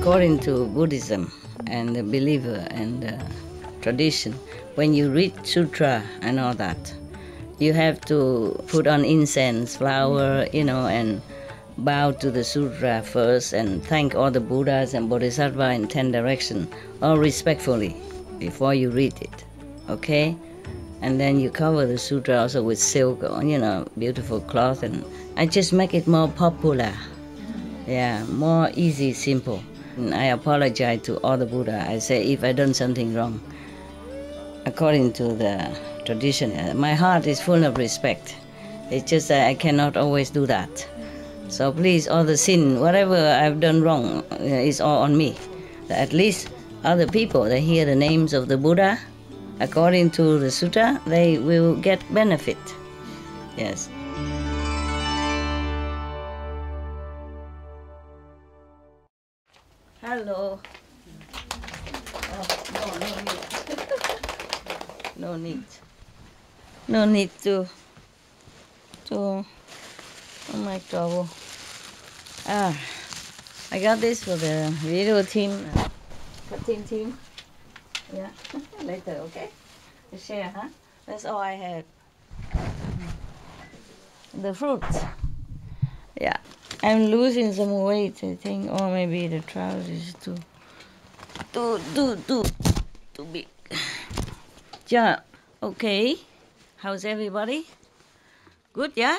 according to Buddhism and the believer and the tradition, when you read sutra and all that, you have to put on incense, flower, and bow to the sutra first and thank all the Buddhas and Bodhisattvas in 10 directions, all respectfully, before you read it, okay? And then you cover the sutra also with silk, beautiful cloth, and I just make it more popular. Yeah, more easy, simple. And I apologize to all the Buddha. I say if I done something wrong, according to the tradition, my heart is full of respect. It's just that I cannot always do that. So please, all the sin, whatever I've done wrong, is all on me. At least other people, they hear the names of the Buddha, according to the sutta, they will get benefit. Yes. Hello. Oh, no need. No need to oh my God. I got this for the video team, cutting team. Yeah, later, okay? To share, huh? That's all I had. The fruits. Yeah, I'm losing some weight, I think, or maybe the trousers is too big. Yeah, okay. How's everybody? Good, yeah?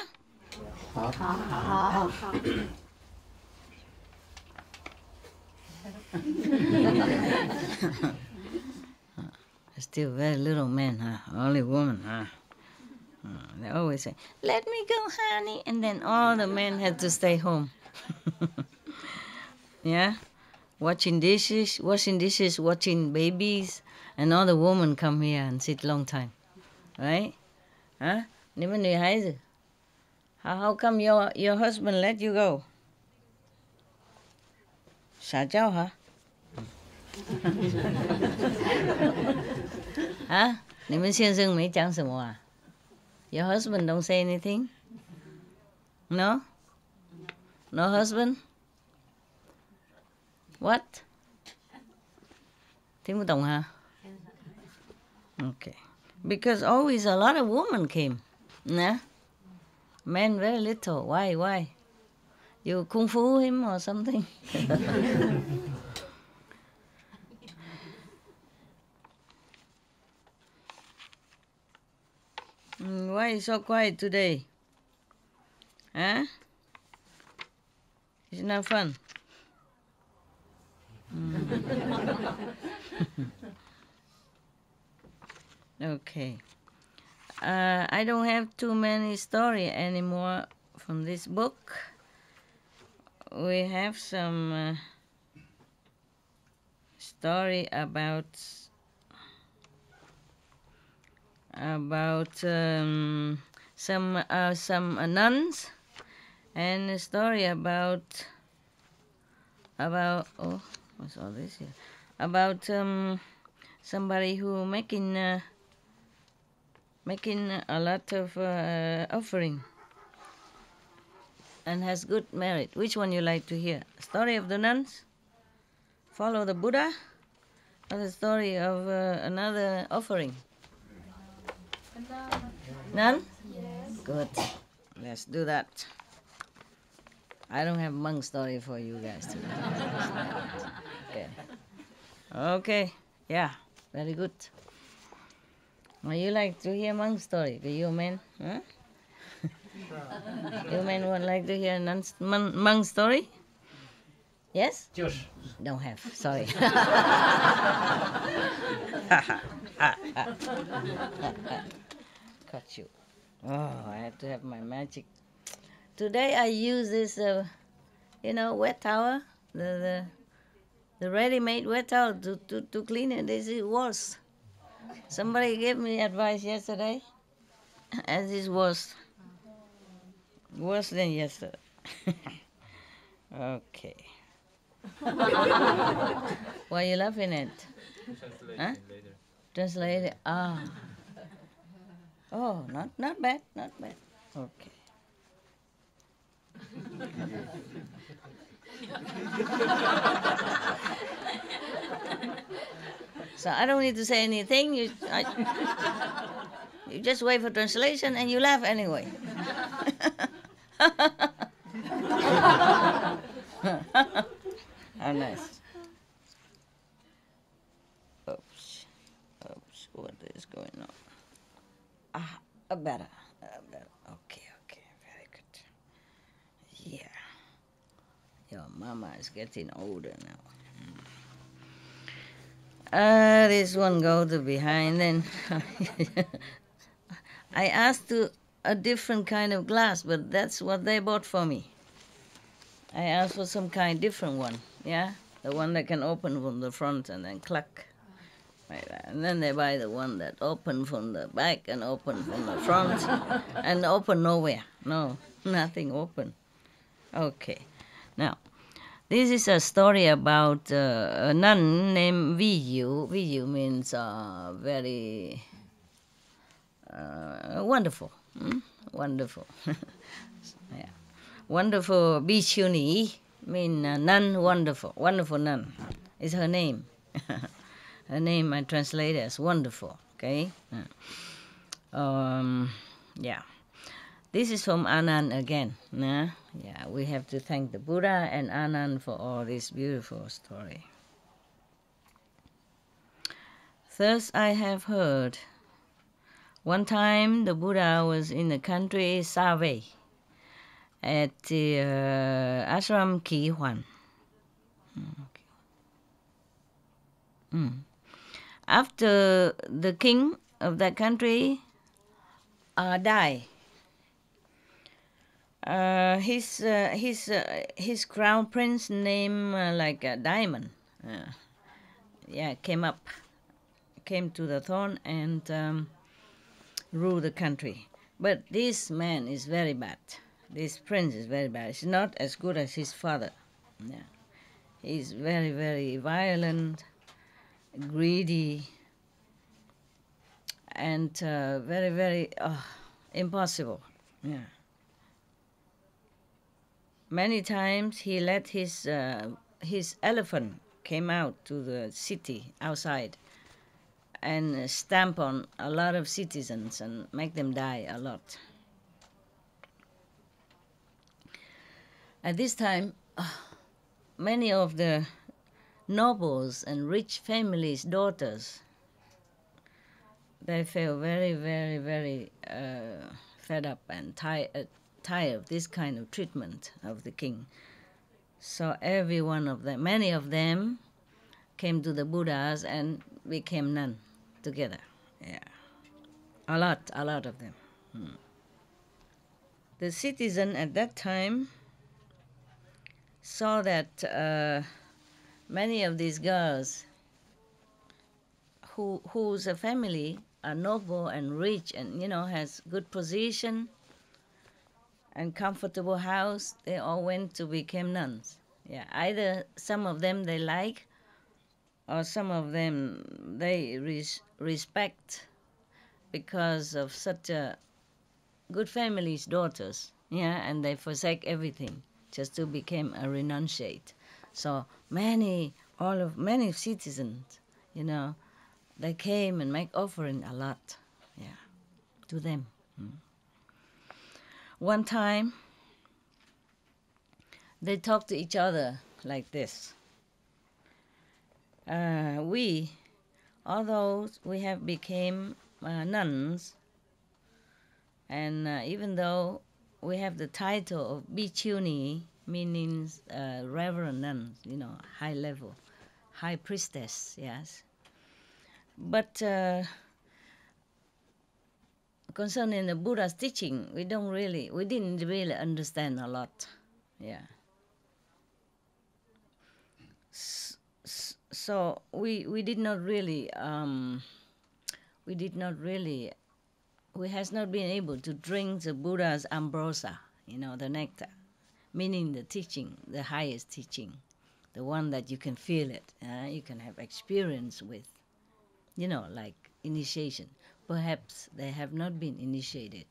Still very little man, huh? Only woman, huh? They always say, "Let me go, honey," and then all the men had to stay home. Yeah, washing dishes, watching babies, and all the women come here and sit long time, right? Huh? 你们女孩子, how come your husband let you go? 撒娇 huh? 啊？你们先生没讲什么啊？ Your husband don't say anything? No? No husband? What? 听不懂 huh? Okay. Because always a lot of women came. Nah? Men very little. Why? You kung fu him or something? Why is so quiet today? Huh? It's not fun. Okay. I don't have too many stories anymore from this book. We have some story about some nuns, and a story about oh, what's all this here? About somebody who making a lot of offering and has good merit. Which one you like to hear? Story of the nuns? Follow the Buddha? Or the story of another offering? None? Yes. Good. Let's do that. I don't have monk story for you guys today. Okay. Okay. Yeah. Very good. Well, you like to hear monk story? Do you men? Huh? You men would like to hear monk story? Yes? Don't have. Sorry. Cut you. Oh, I have to have my magic. Today I use this, wet towel, the ready-made wet towel to clean it. This is worse. Somebody gave me advice yesterday, and this was worse than yesterday. Okay. What are you laughing at? Huh? Translate it. Ah. Oh, not bad. Okay. So I don't need to say anything. You just wait for translation and you laugh anyway. How nice. Oops. Oops. What is going on? Better. Better. Okay. Very good. Yeah. Your mama is getting older now. This one go to behind then. I asked to a different kind of glass, but that's what they bought for me. I asked for some kind different one, yeah? The one that can open from the front and then cluck. Like that. And then they buy the one that open from the back and open from the front and open nowhere. No, nothing open. Okay. Now, this is a story about a nun named Viyu. Viyu means very wonderful. Wonderful. Yeah. Wonderful Bhikshuni mean nun wonderful. Wonderful nun is her name. Her name I translate as wonderful. Okay. Yeah. This is from Anand again. Nah? Yeah, we have to thank the Buddha and Anand for all this beautiful story. Thus I have heard. One time the Buddha was in the country Save at the ashram Ki Huan. After the king of that country died, his crown prince named like a diamond, came to the throne and rule the country. But this man is very bad. This prince is very bad. He's not as good as his father. Yeah. He's very, very violent, greedy, and very, very impossible. Yeah. Many times he let his elephant came out to the city outside and stamp on a lot of citizens and make them die a lot. At this time, many of the nobles and rich families' daughters, they feel very, very, very fed up and tired of this kind of treatment of the king. So every one of them, many of them, came to the Buddhas and became nuns together. Yeah, a lot of them. The citizen at that time saw that many of these girls whose family are noble and rich and has good position and comfortable house, they all went to become nuns. Yeah, either some of them they like, or some of them they respect because of such a good family's daughters. Yeah, and they forsake everything just to become a renunciate. So many citizens, they came and make offering a lot, to them. One time, they talked to each other like this. Although we have become nuns, and even though we have the title of Bhikshuni, meaning reverend nuns, high level, high priestess, yes. But concerning the Buddha's teaching, we didn't really understand a lot. Yeah. So we has not been able to drink the Buddha's ambrosia, the nectar, meaning the teaching, the highest teaching, the one that you can feel it, you can have experience with, like initiation. Perhaps they have not been initiated.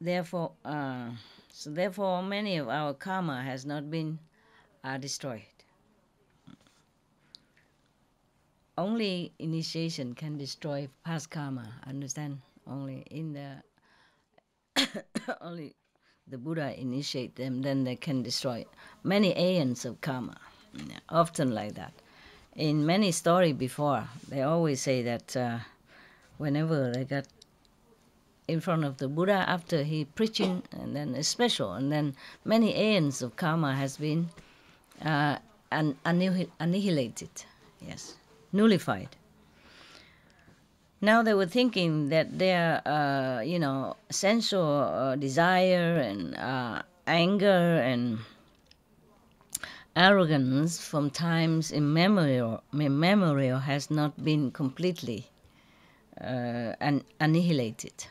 therefore, many of our karma has not been destroyed. Only initiation can destroy past karma. Understand? Only only the Buddha initiate them, then they can destroy many aeons of karma. Yeah, often like that. In many stories before, they always say that whenever they got in front of the Buddha after he preaching, and then it's special, and then many aeons of karma has been annihilated, yes, nullified. Now they were thinking that their, sensual desire and anger and arrogance from times immemorial has not been completely annihilated,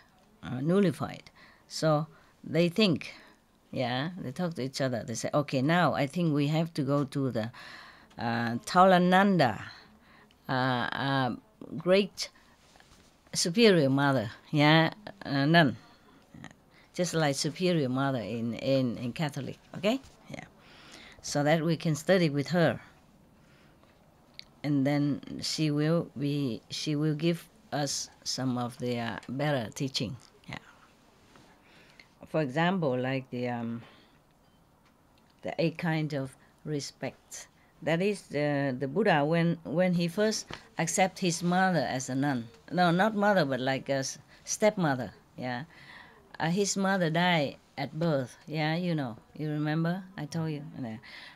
nullified. So they think, they talk to each other. They say, okay, now I think we have to go to the Taulananda, great superior mother, nun, just like superior mother in Catholic, okay? Yeah. So that we can study with her. And then she will give us some of the better teaching. Yeah. For example, like the 8 kind of respect. That is the Buddha when he first accept his mother as a nun. No, not mother, but like a stepmother. Yeah, his mother died at birth. Yeah, you remember? I told you.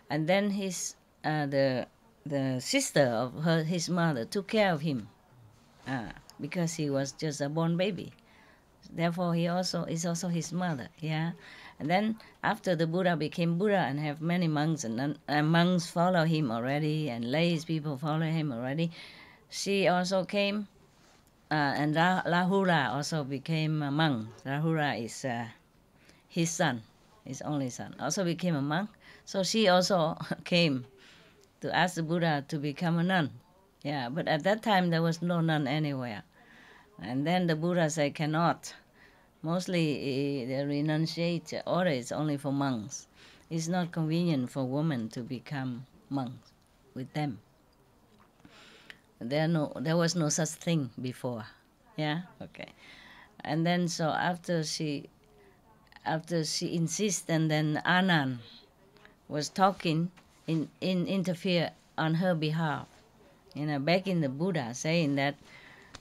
And then the sister of his mother took care of him, because he was just a born baby. Therefore, he also is also his mother. Yeah, and then after the Buddha became Buddha and have many monks and monks follow him already, and lay people follow him already, she also came, and Rahula also became a monk. Rahula is his son, his only son, also became a monk. So she also came to ask the Buddha to become a nun. Yeah, but at that time there was no nun anywhere. And then the Buddha said, cannot. Mostly the renunciate order is only for monks. It's not convenient for women to become monks with them. There was no such thing before. Yeah, okay. And then so after she insists, and then Anand was talking, interfere on her behalf, back in the Buddha, saying that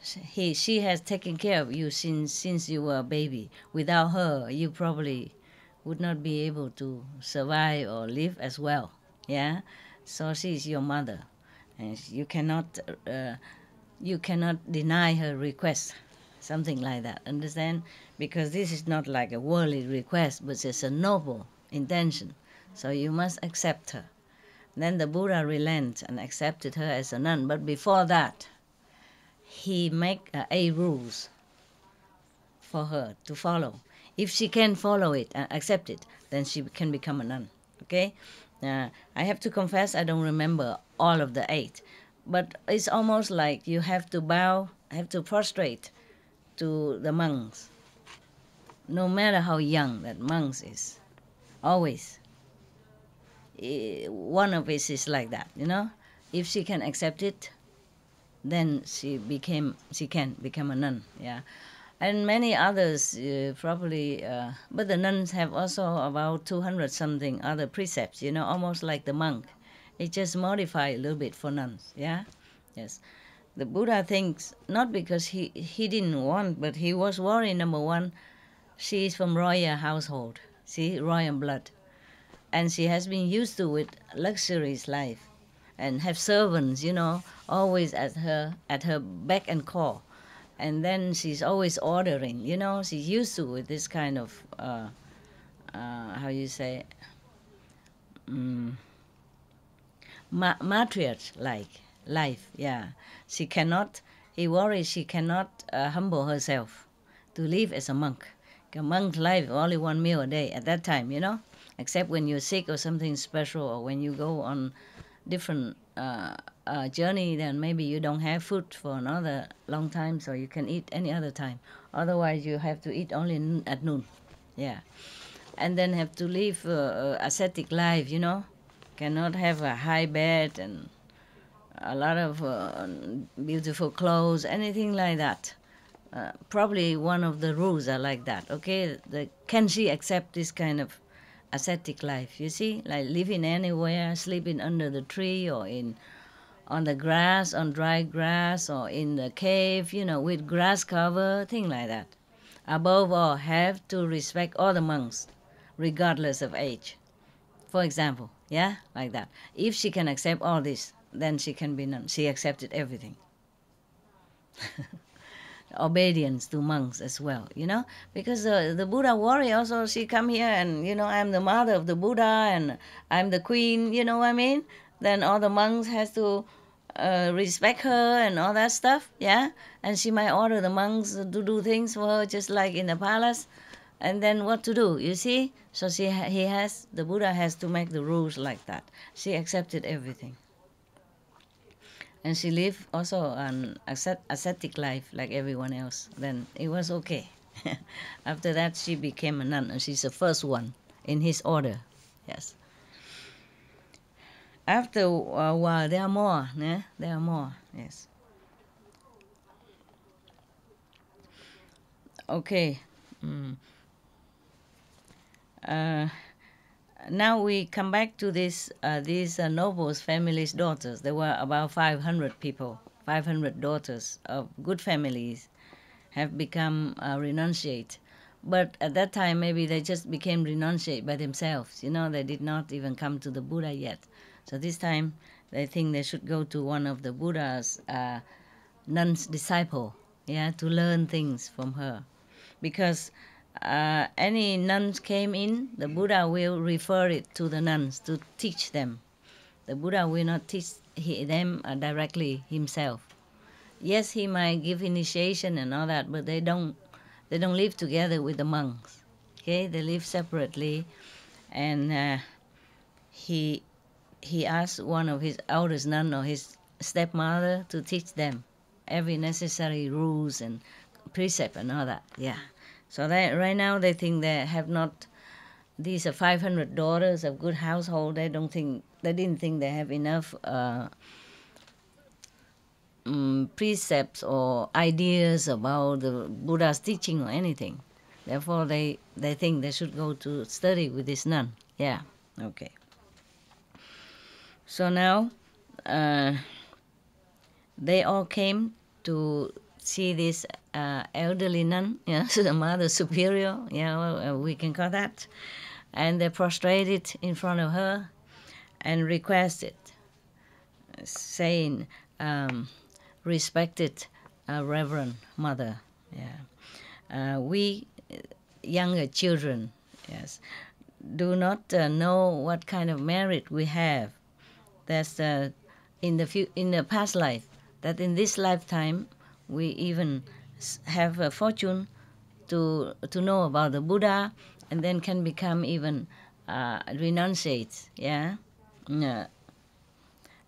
she has taken care of you since you were a baby. Without her, you probably would not be able to survive or live as well. Yeah, so she is your mother, and you cannot deny her request, something like that. Understand? Because this is not like a worldly request, but it's a noble intention. So you must accept her. Then the Buddha relented and accepted her as a nun. But before that, he make 8 rules for her to follow. If she can follow it and accept it, then she can become a nun. Okay? I have to confess I don't remember all of the 8. But it's almost like you have to bow, have to prostrate to the monks. No matter how young that monk is. Always. One of us is like that, If she can accept it, then she can become a nun, yeah. And many others probably, but the nuns have also about 200 something other precepts, almost like the monk. It just modified a little bit for nuns, yeah, yes. The Buddha thinks, not because he didn't want, but he was worried, number one, she is from royal household, see, royal blood, and she has been used to with luxurious life, and have servants, always at her beck and call, and then she's always ordering, she's used to with this kind of how you say, matriarch like life, yeah. He worries she cannot humble herself to live as a monk. A monk's life only 1 meal a day at that time, except when you're sick or something special, or when you go on different journey, then maybe you don't have food for another long time, so you can eat any other time. Otherwise, you have to eat only at noon. Yeah. And then have to live ascetic life, you know. Cannot have a high bed and a lot of beautiful clothes, anything like that. Probably one of the rules are like that, okay? Can she accept this kind of ascetic life, you see? Like living anywhere, sleeping under the tree or on the grass, on dry grass, or in the cave, you know, with grass cover, thing like that. Above all, have to respect all the monks, regardless of age. For example, yeah, like that. If she can accept all this, then she can be nun. She accepted everything. Obedience to monks as well, you know, because the Buddha warrior also, she come here and, you know, I'm the mother of the Buddha and I'm the queen, you know what I mean? Then all the monks has to respect her and all that stuff, yeah, and she might order the monks to do things for her just like in the palace, and then what to do, you see? So the Buddha has to make the rules like that. She accepted everything. And she lived also an ascetic life like everyone else. Then it was okay. After that, she became a nun, and she's the first one in his order. Yes. After a while, there are more. Yeah? There are more. Yes. Okay. Now we come back to these nobles' families' daughters. There were about 500 people, 500 daughters of good families have become renunciate. But at that time, maybe they just became renunciate by themselves. You know, they did not even come to the Buddha yet. So this time, they think they should go to one of the Buddha's nuns' disciple, yeah, to learn things from her. Because any nuns came in, the Buddha will refer it to the nuns to teach them. The Buddha will not teach them directly himself. Yes, he might give initiation and all that, but they don't live together with the monks. Okay, they live separately, and he asked one of his eldest nun or his stepmother to teach them every necessary rules and precept and all that. Yeah. So right now they think they have not. These are 500 daughters of good household. They didn't think they have enough precepts or ideas about the Buddha's teaching or anything. Therefore, they think they should go to study with this nun. Yeah. Okay. So now they all came to see this elderly nun, yeah, the Mother Superior, yeah, well, we can call that. And they prostrated in front of her and requested, saying, respected Reverend Mother, yeah. We younger children, yes, do not know what kind of merit we have. That's in the past life. That in this lifetime we even have a fortune to know about the Buddha, and then can become even renunciates, yeah,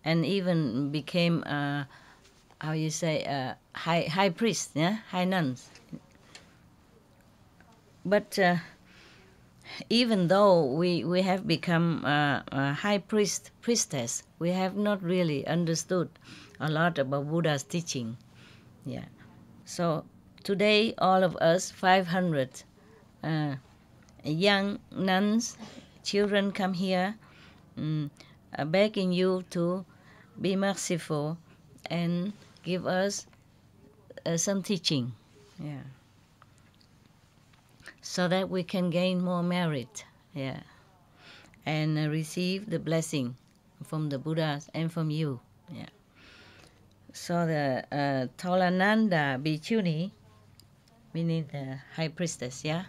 and even became how you say high priest, yeah, high nuns. But even though we have become a high priestess, we have not really understood a lot about Buddha's teaching. Yeah. So today, all of us, 500 young nuns, children come here, begging you to be merciful and give us some teaching. Yeah. So that we can gain more merit, yeah, and receive the blessing from the Buddhas and from you, yeah. So the Tolananda Bhikkhuni, meaning the high priestess, yeah.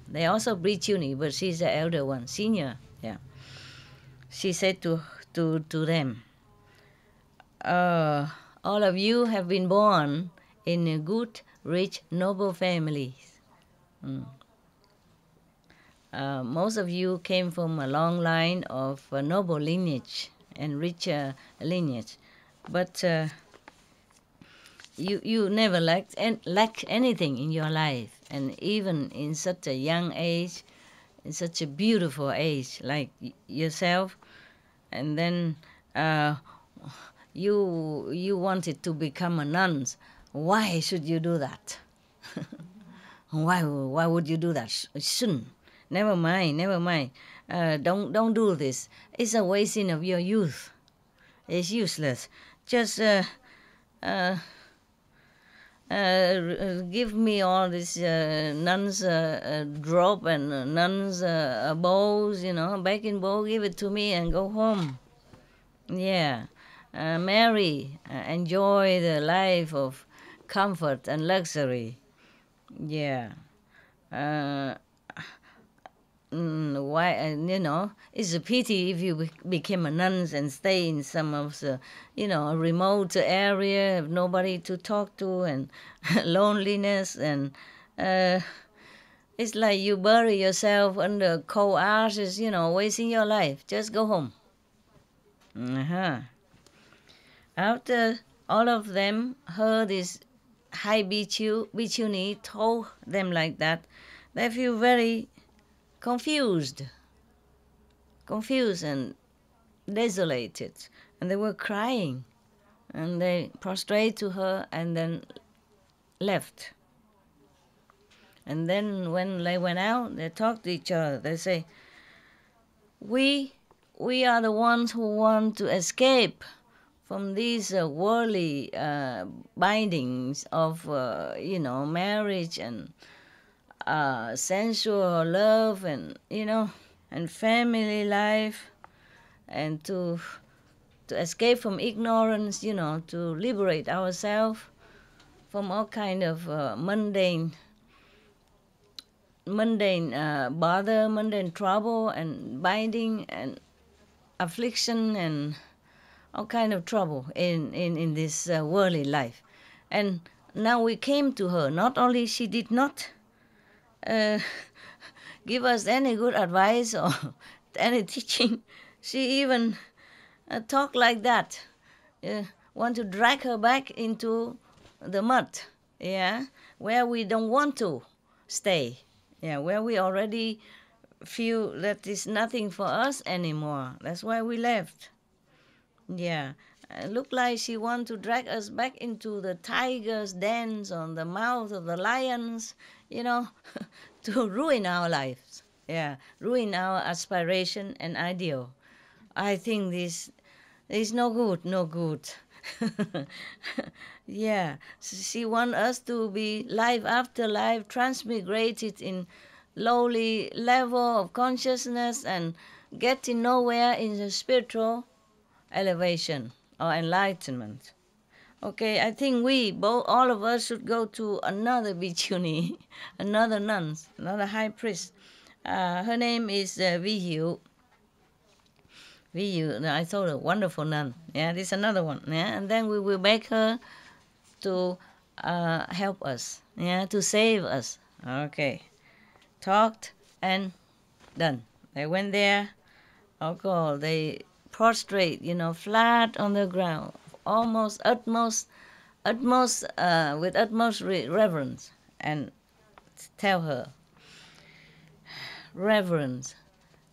They also Bhikkhuni, but she's the elder one, senior, yeah. She said to them, all of you have been born in a good, rich, noble families. Most of you came from a long line of noble lineage and rich lineage, but you never lacked anything in your life, and even in such a young age, in such a beautiful age like yourself, and then you wanted to become a nun. Why should you do that? Why would you do that? Shouldn't. Never mind, never mind. Don't do this. It's a wasting of your youth. It's useless. Just give me all this nuns drop and nuns bowls, baking bowl. Give it to me and go home. Yeah, marry, enjoy the life of comfort and luxury. Yeah. Uh, why, it's a pity if you became a nun and stay in some of the, a remote area, have nobody to talk to, and loneliness, and it's like you bury yourself under cold ashes, wasting your life. Just go home. After all of them heard this high bhikkhuni told them like that, they feel very confused and desolated, and they were crying, and they prostrate to her and then left. And then when they went out, they talked to each other. They say, we are the ones who want to escape from these worldly bindings of marriage and sensual love, and and family life, and to escape from ignorance, to liberate ourselves from all kind of mundane bother, mundane trouble, and binding, and affliction, and all kind of trouble in this worldly life. And now we came to her. Not only she did not give us any good advice or any teaching, she even talked like that. Want to drag her back into the mud, where we don't want to stay, where we already feel that it's nothing for us anymore. That's why we left. Looked like she want to drag us back into the tiger's dens on the mouth of the lions, to ruin our lives. Ruin our aspiration and ideal. I think this is no good. She want us to be life after life transmigrated in lowly level of consciousness and getting nowhere in the spiritual elevation or enlightenment. Okay, I think all of us should go to another bhikkhuni, another nun, another high priest. Her name is Vihu. I thought a wonderful nun. This is another one. And then we will make her to help us, to save us. Okay, talked and done. They went there. Oh God, they prostrate, flat on the ground, with utmost reverence, and tell her, reverence,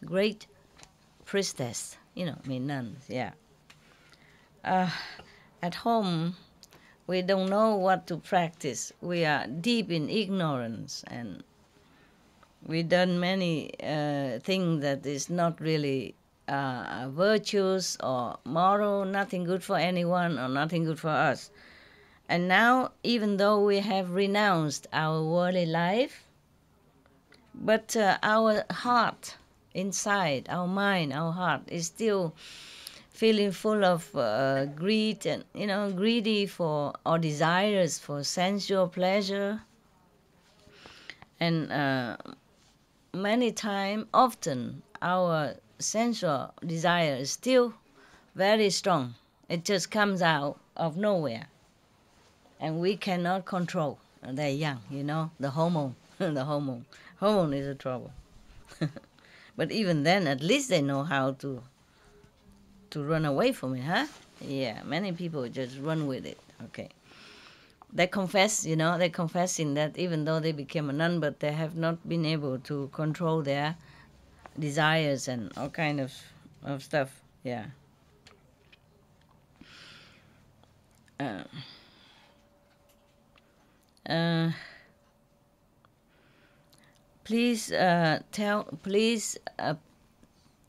great priestess, nuns, at home, we don't know what to practice. We are deep in ignorance, and we done many things that is not really virtuous or moral, nothing good for anyone or nothing good for us. And now, even though we have renounced our worldly life, but our heart inside, our mind, our heart is still feeling full of greed and, greedy for, or desires for sensual pleasure. And often, our sensual desire is still very strong. It just comes out of nowhere, and we cannot control. They're young, the hormone. The hormone is a trouble. But even then, at least they know how to run away from it, huh? Many people just run with it. Okay, they confess, they're confessing that even though they became a nun, but they have not been able to control their desires and all kind of stuff. Yeah. Please please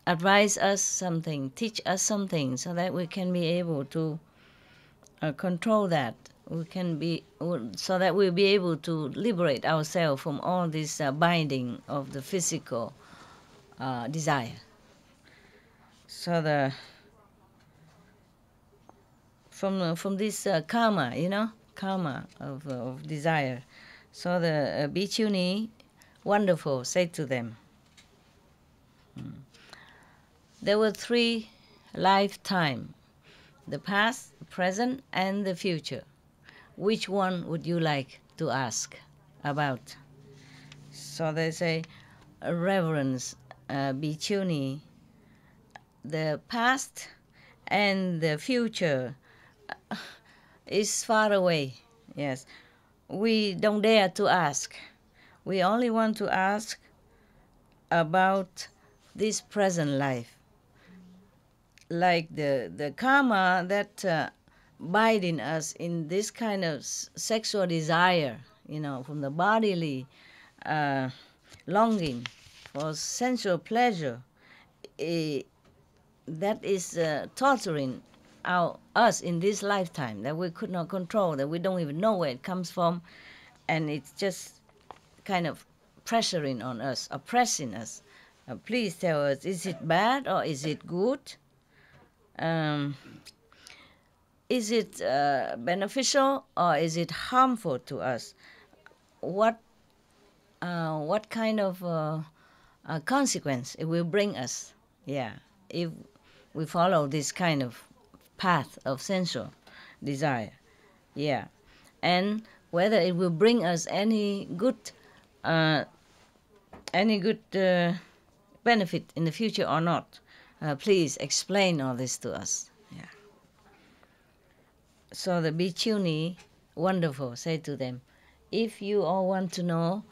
advise us something, teach us something, so that we can be able to control that. We can be so that we'll be able to liberate ourselves from all this binding of the physical desire. So from this karma, karma of desire. So the bhikkhuni, wonderful, said to them, there were 3 lifetimes, the past, the present, and the future. Which one would you like to ask about? So they say, reverence, bhikkhuni, the past and the future is far away. Yes, we don't dare to ask. We only want to ask about this present life. Like the karma that binding us in this kind of sexual desire, from the bodily longing for sensual pleasure, that is torturing us in this lifetime, that we could not control, that we don't even know where it comes from, and it's just kind of pressuring on us, oppressing us. Please tell us, is it bad or is it good? Is it beneficial or is it harmful to us? What kind of consequence it will bring us? Yeah, if we follow this kind of path of sensual desire. Yeah, and whether it will bring us any good benefit in the future or not. Please explain all this to us. Yeah. So the bhikkhuni, wonderful, said to them, if you all want to know,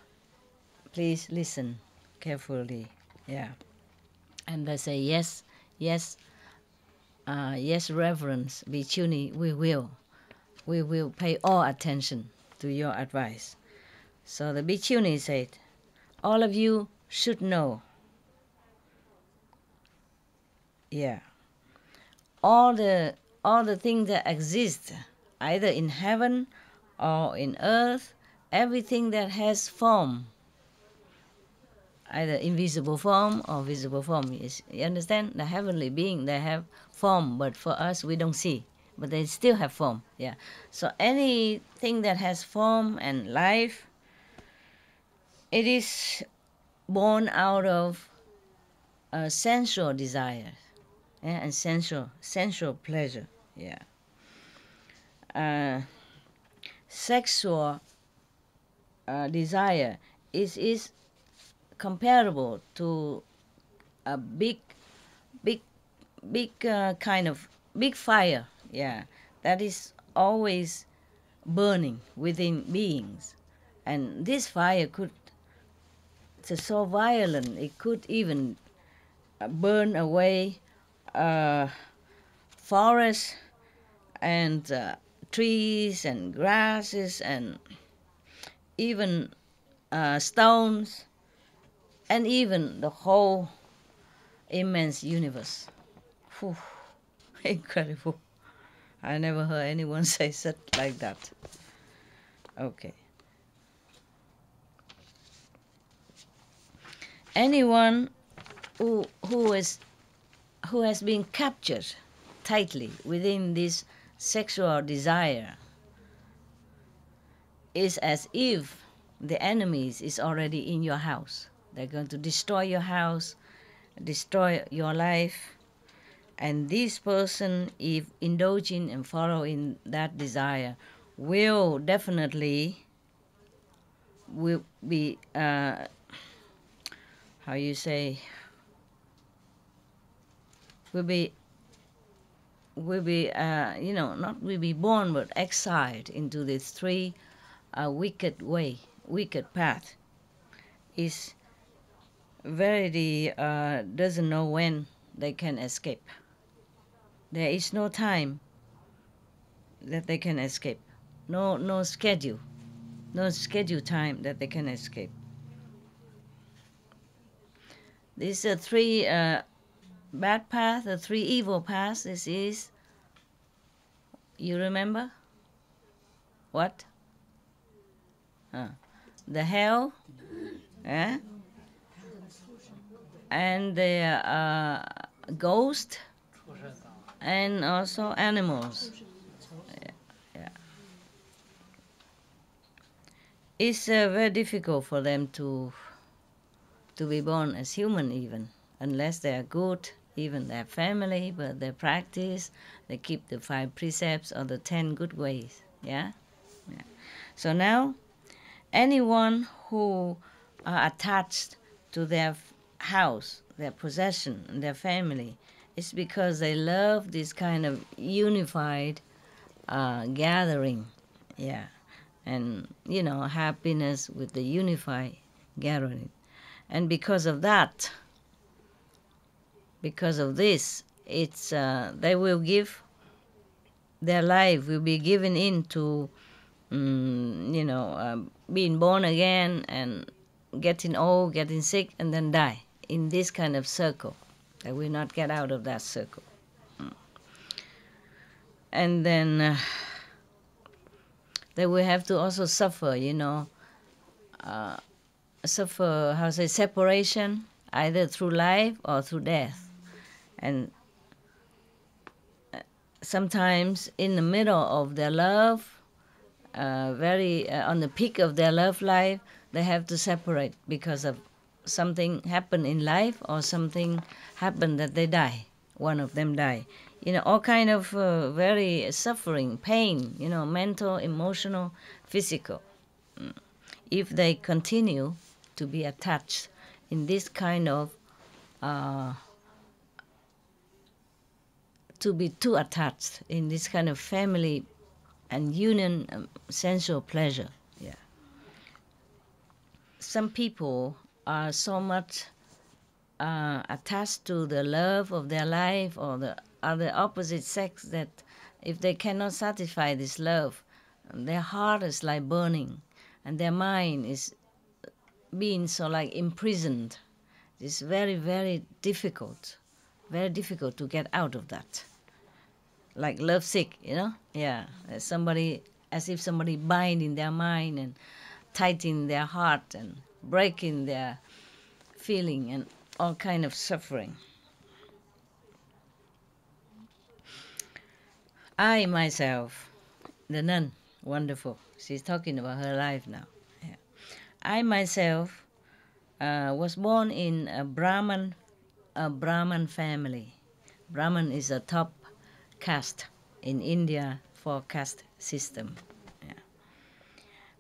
please listen carefully. Yeah. And they say, yes, reverence, bhikkhuni, we will pay all attention to your advice. So the bhikkhuni said, all of you should know. Yeah. All the things that exist, either in heaven or in earth, everything that has form, either invisible form or visible form. You understand? The heavenly being, they have form, but for us, we don't see. But they still have form. Yeah. So anything that has form and life, it is born out of sensual desire. Yeah, and sensual pleasure. Yeah. Sexual desire is comparable to a big kind of big fire. Yeah, that is always burning within beings, and this fire it's so violent. It could even burn away forests and trees and grasses and even stones and even the whole immense universe. Whew. Incredible. I never heard anyone say such like that. Okay. Anyone who has been captured tightly within this sexual desire is as if the enemies is already in your house. They're going to destroy your house, destroy your life, and this person, if indulging and following that desire, will definitely be not will be born, but exiled into this 3 wicked path. Is verity doesn't know when they can escape. There is no time that they can escape. No schedule. No schedule time that they can escape. These are three bad paths, the three evil paths. This is, you remember? What? The hell, and the ghost, and also animals. Yeah. It's very difficult for them to be born as human even, unless they are good, even their family, but they practice, they keep the 5 precepts or the 10 good ways. Yeah? So now, anyone who are attached to their house, their possession, and their family, it's because they love this kind of unified gathering, and happiness with the unified gathering. And because of that, because of this, it's they will give, their life will be given into being born again and getting old, getting sick, and then die in this kind of circle. They will not get out of that circle. And then they will have to also suffer, separation, either through life or through death. And sometimes in the middle of their love, on the peak of their love life, they have to separate because of something happened in life or something happened that they die. One of them die. All kind of very suffering, pain, mental, emotional, physical. If they continue to be attached in this kind of, to be too attached in this kind of family and union, sensual pleasure. Yeah. Some people are so much attached to the love of their life or the other opposite sex that if they cannot satisfy this love, their heart is like burning and their mind is being so like imprisoned. It's very, very difficult to get out of that. Like lovesick, Yeah, as if somebody binding their mind and tightening their heart and breaking their feeling and all kind of suffering. I myself, the nun, wonderful. She's talking about her life now. Yeah. I myself was born in a Brahman family. Brahman is a top caste in India for caste system. Yeah.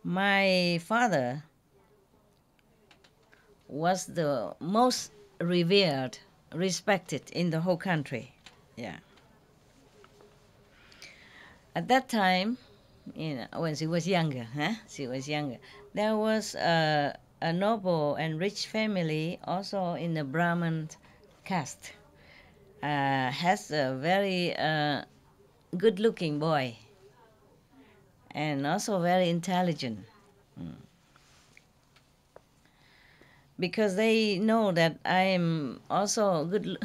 My father was the most revered, respected in the whole country. Yeah. At that time, when she was younger, there was a noble and rich family also in the Brahman caste. Has a very good-looking boy and also very intelligent. Because they know that I am also good,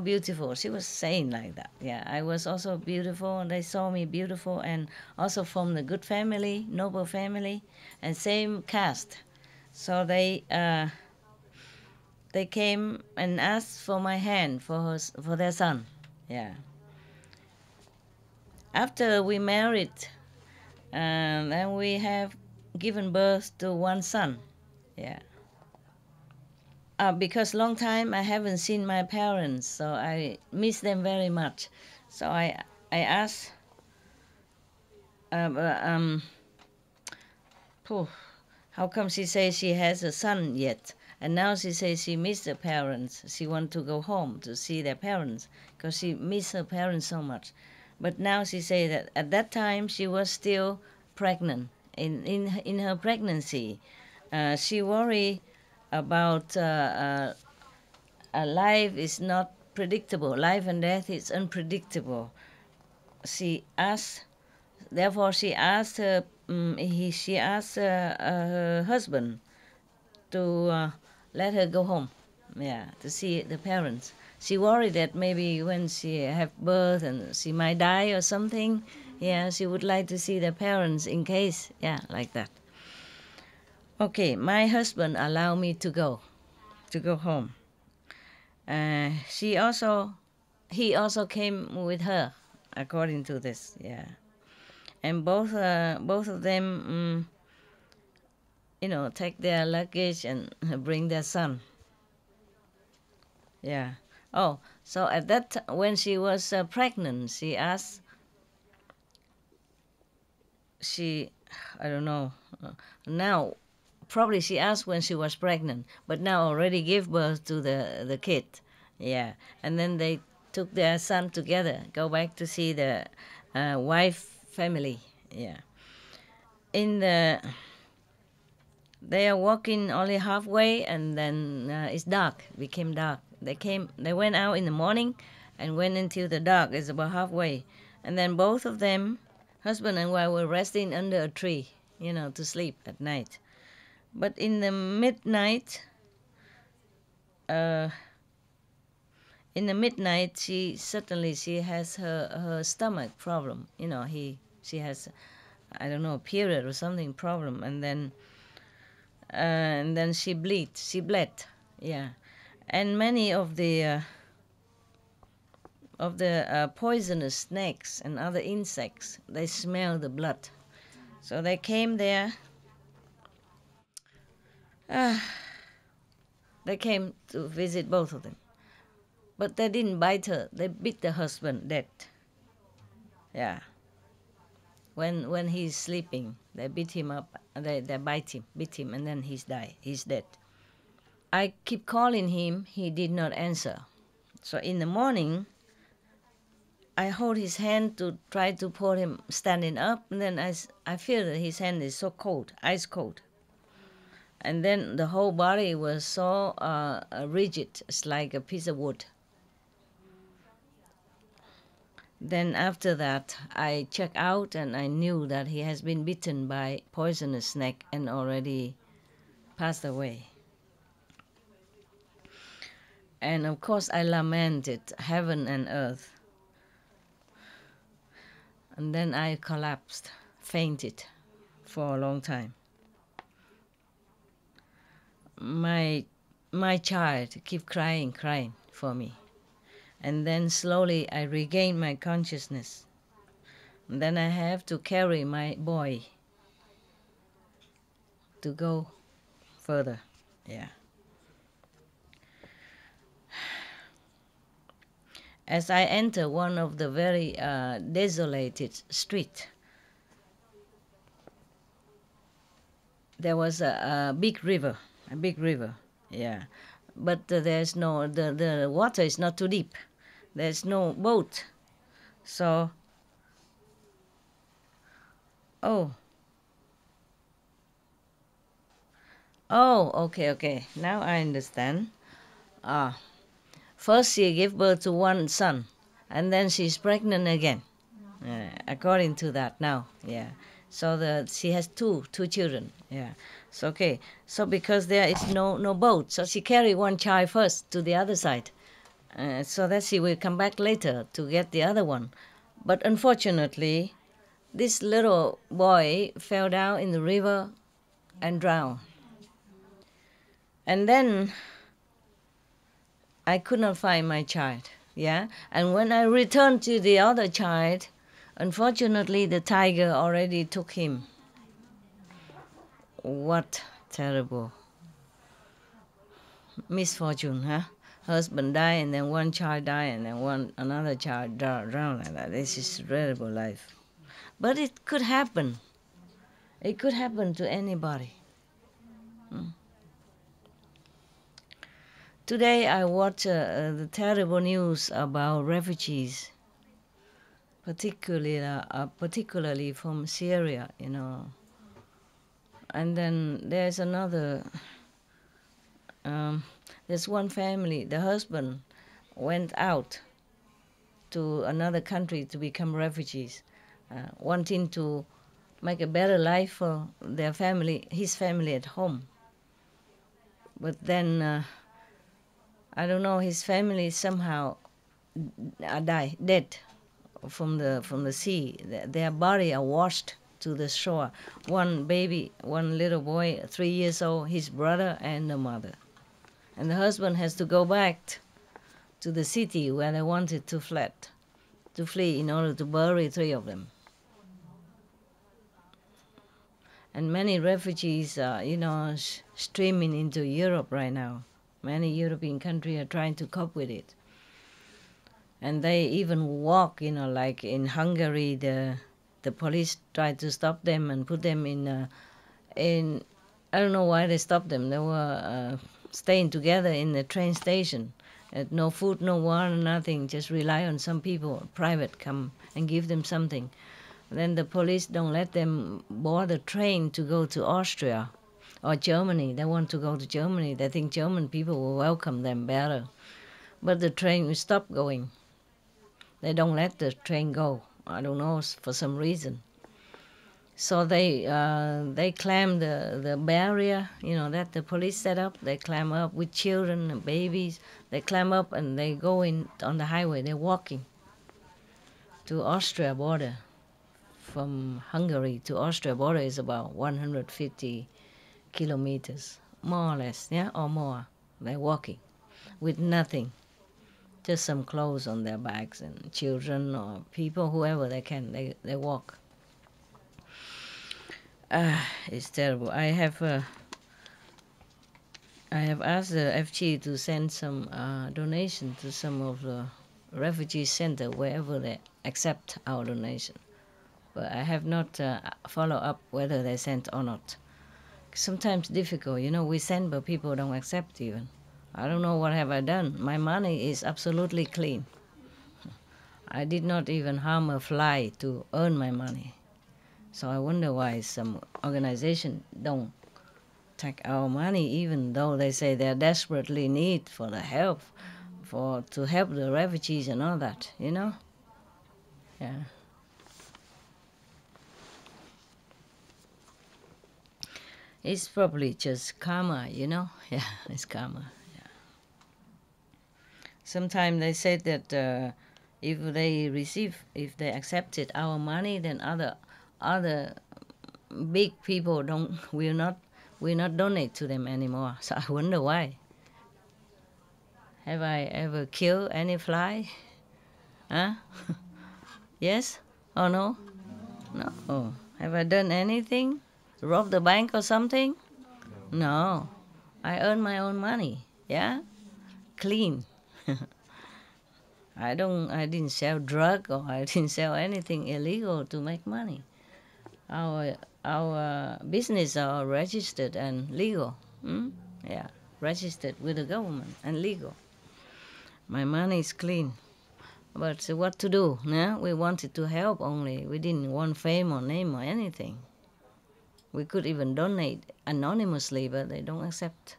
beautiful. She was saying like that. Yeah, I was also beautiful, and they saw me beautiful, and also from the good family, noble family, and same caste. So they came and asked for my hand for their son. Yeah. After we married, then we have given birth to one son. Yeah. Because long time I haven't seen my parents, so I miss them very much. So I asked, how come she says she has a son yet? And now she says she missed her parents. She wants to go home to see their parents because she missed her parents so much. But now she says that at that time she was still pregnant. In her pregnancy, she worried about life is not predictable. Life and death is unpredictable. She asked, therefore, she asked her, her husband to let her go home, to see the parents. She worried that maybe when she have birth and she might die or something, she would like to see the parents in case, like that. Okay, my husband allowed me to go home. He also came with her, according to this, and both of them, take their luggage and bring their son. Yeah. Oh, so at that when she was pregnant, she asked. I don't know. Now, probably she asked when she was pregnant, but now already gave birth to the kid. Yeah, and then they took their son together, go back to see the wife family. Yeah. They are walking only halfway, and then it's dark. Became dark. They went out in the morning, and went into the dark. It's about halfway, and then both of them, husband and wife, were resting under a tree, to sleep at night. But in the midnight, she has her stomach problem. She has, I don't know, period or something problem, and then she bled, and many of the poisonous snakes and other insects, they smell the blood, so they came there. They came to visit both of them, but they didn't bite her. They beat the husband dead. Yeah. When he's sleeping, they beat him up. They beat him, and then he's dead. I keep calling him. He did not answer. So in the morning, I hold his hand to try to pull him standing up, and then I feel that his hand is so cold, ice cold. And then the whole body was so rigid, it's like a piece of wood. Then after that, I checked out, and I knew that he has been bitten by poisonous snake and already passed away. And of course, I lamented heaven and earth. And then I collapsed, fainted for a long time. My child kept crying for me. And then slowly I regained my consciousness. And then I have to carry my boy to go further. Yeah. As I enter one of the very desolated street, there was a big river, yeah. But there's no, the water is not too deep. There's no boat. So, okay. Now I understand. First she gave birth to one son, and then she's pregnant again. According to that now, So she has two children. So okay. So because there is no boat, so she carry one child first to the other side, so that she will come back later to get the other one. But unfortunately, this little boy fell down in the river and drowned. And then I could not find my child. And when I returned to the other child, unfortunately, the tiger already took him. What terrible misfortune, huh? Husband died, and then one child died, and then another child drowned like that. This is terrible life. But it could happen. It could happen to anybody. Today I watched the terrible news about refugees, particularly from Syria, And then there's another there's one family, the husband went out to another country to become refugees, wanting to make a better life for their family, his family at home. But then, I don't know, his family somehow dead from the sea. Their body are washed to the shore. One baby, one little boy, 3 years old, his brother and the mother. And the husband has to go back to the city where they wanted to flee in order to bury 3 of them. And many refugees are, streaming into Europe right now. Many European countries are trying to cope with it. And they even walk, like in Hungary, the police tried to stop them and put them in I don't know why they stopped them. They were staying together in the train station. No food, no water, nothing. Just rely on some people, private, come and give them something. Then the police don't let them board the train to go to Austria or Germany. They want to go to Germany. They think German people will welcome them better. But the train will stop going. They don't let the train go. I don't know, for some reason. So they climb the barrier, that the police set up. They climb up with children and babies. They climb up and they go in on the highway. They're walking to Austria border. From Hungary to Austria border is about 150 kilometers, more or less, or more. They're walking with nothing, just some clothes on their backs, and children or people, whoever they can, they walk. It's terrible. I have asked the FG to send some donation to some of the refugee center wherever they accept our donation. But I have not followed up whether they sent or not. Sometimes difficult, we send but people don't accept even. I don't know what have I done. My money is absolutely clean. I did not even harm a fly to earn my money. So I wonder why some organization don't take our money, even though they say they're desperately need for the help, to help the refugees and all that, Yeah. It's probably just karma, Yeah, it's karma. Yeah. Sometimes they say that if they accepted our money, then other big people will not donate to them anymore. So I wonder why. Have I ever killed any fly? Huh? Yes or no? No. Oh. Have I done anything? Robbed the bank or something? No. I earn my own money. Yeah? Clean. I didn't sell drug or I didn't sell anything illegal to make money. Our business are registered and legal. Yeah, registered with the government and legal. My money is clean. But what to do? Yeah? We wanted to help only. We didn't want fame or name or anything. We could even donate anonymously, but they don't accept.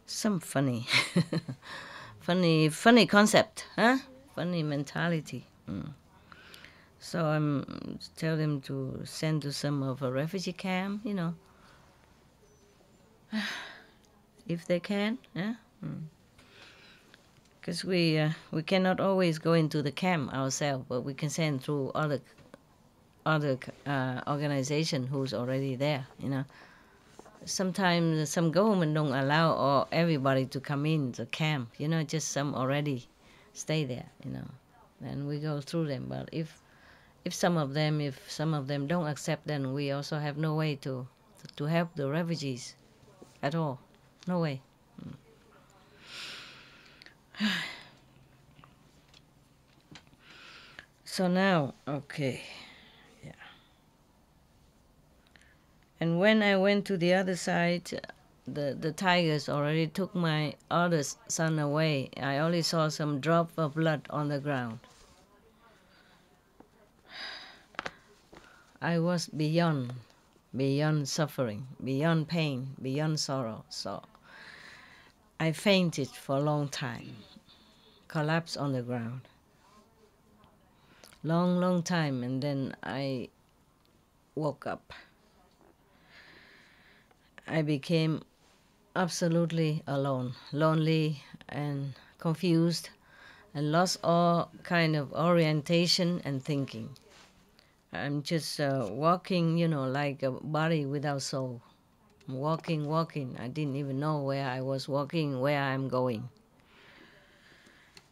Some funny, funny concept, huh? Funny mentality. So I'm tell them to send to some of a refugee camp, if they can, yeah. Because we cannot always go into the camp ourselves, but we can send through other organization who's already there, Sometimes some government don't allow everybody to come in the camp, just some already stay there, Then we go through them. But if some of them don't accept, then we also have no way to help the refugees at all. No way. So now, okay. Yeah. And when I went to the other side, the tigers already took my other son away. I only saw some drop of blood on the ground. I was beyond suffering, beyond pain, beyond sorrow. So I fainted for a long time, collapsed on the ground. Long time, and then I woke up. I became absolutely alone, lonely and confused, and lost all kind of orientation and thinking. I'm just walking, like a body without soul. Walking. I didn't even know where I was walking, where I'm going.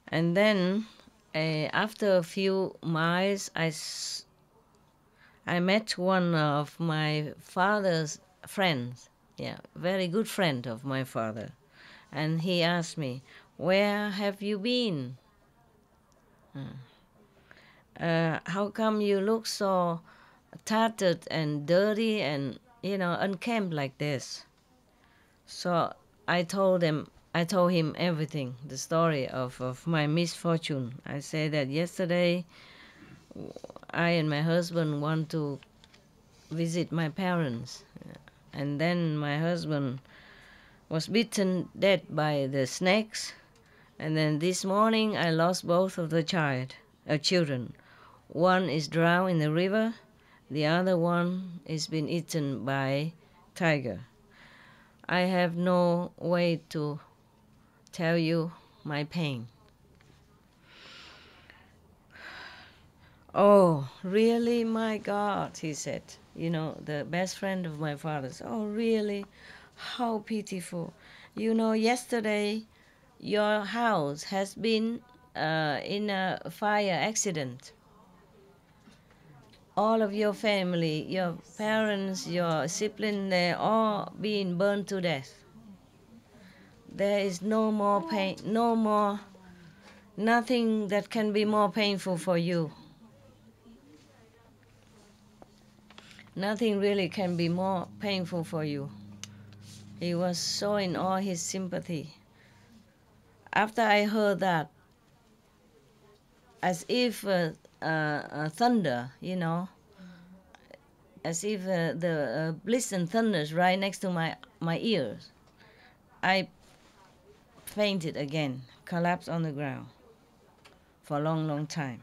And then, after a few miles, I met one of my father's friends. Yeah, very good friend of my father. And he asked me, "Where have you been? How come you look so tattered and dirty and, unkempt like this?" So I told him everything, the story of my misfortune. I said that yesterday I and my husband want to visit my parents. And then my husband was bitten dead by the snakes. And then this morning I lost both of the children. One is drowned in the river. The other one is been eaten by tiger. I have no way to tell you my pain. "Oh, really, my God," he said. The best friend of my father's. "Oh, really? How pitiful. Yesterday your house has been in a fire accident. All of your family, your parents, your siblings, they're all being burned to death. There is no more pain, nothing that can be more painful for you. Nothing really can be more painful for you." He was so in all his sympathy. After I heard that, as if thunder, as if the blissing thunders right next to my ears, I fainted again, collapsed on the ground for a long time.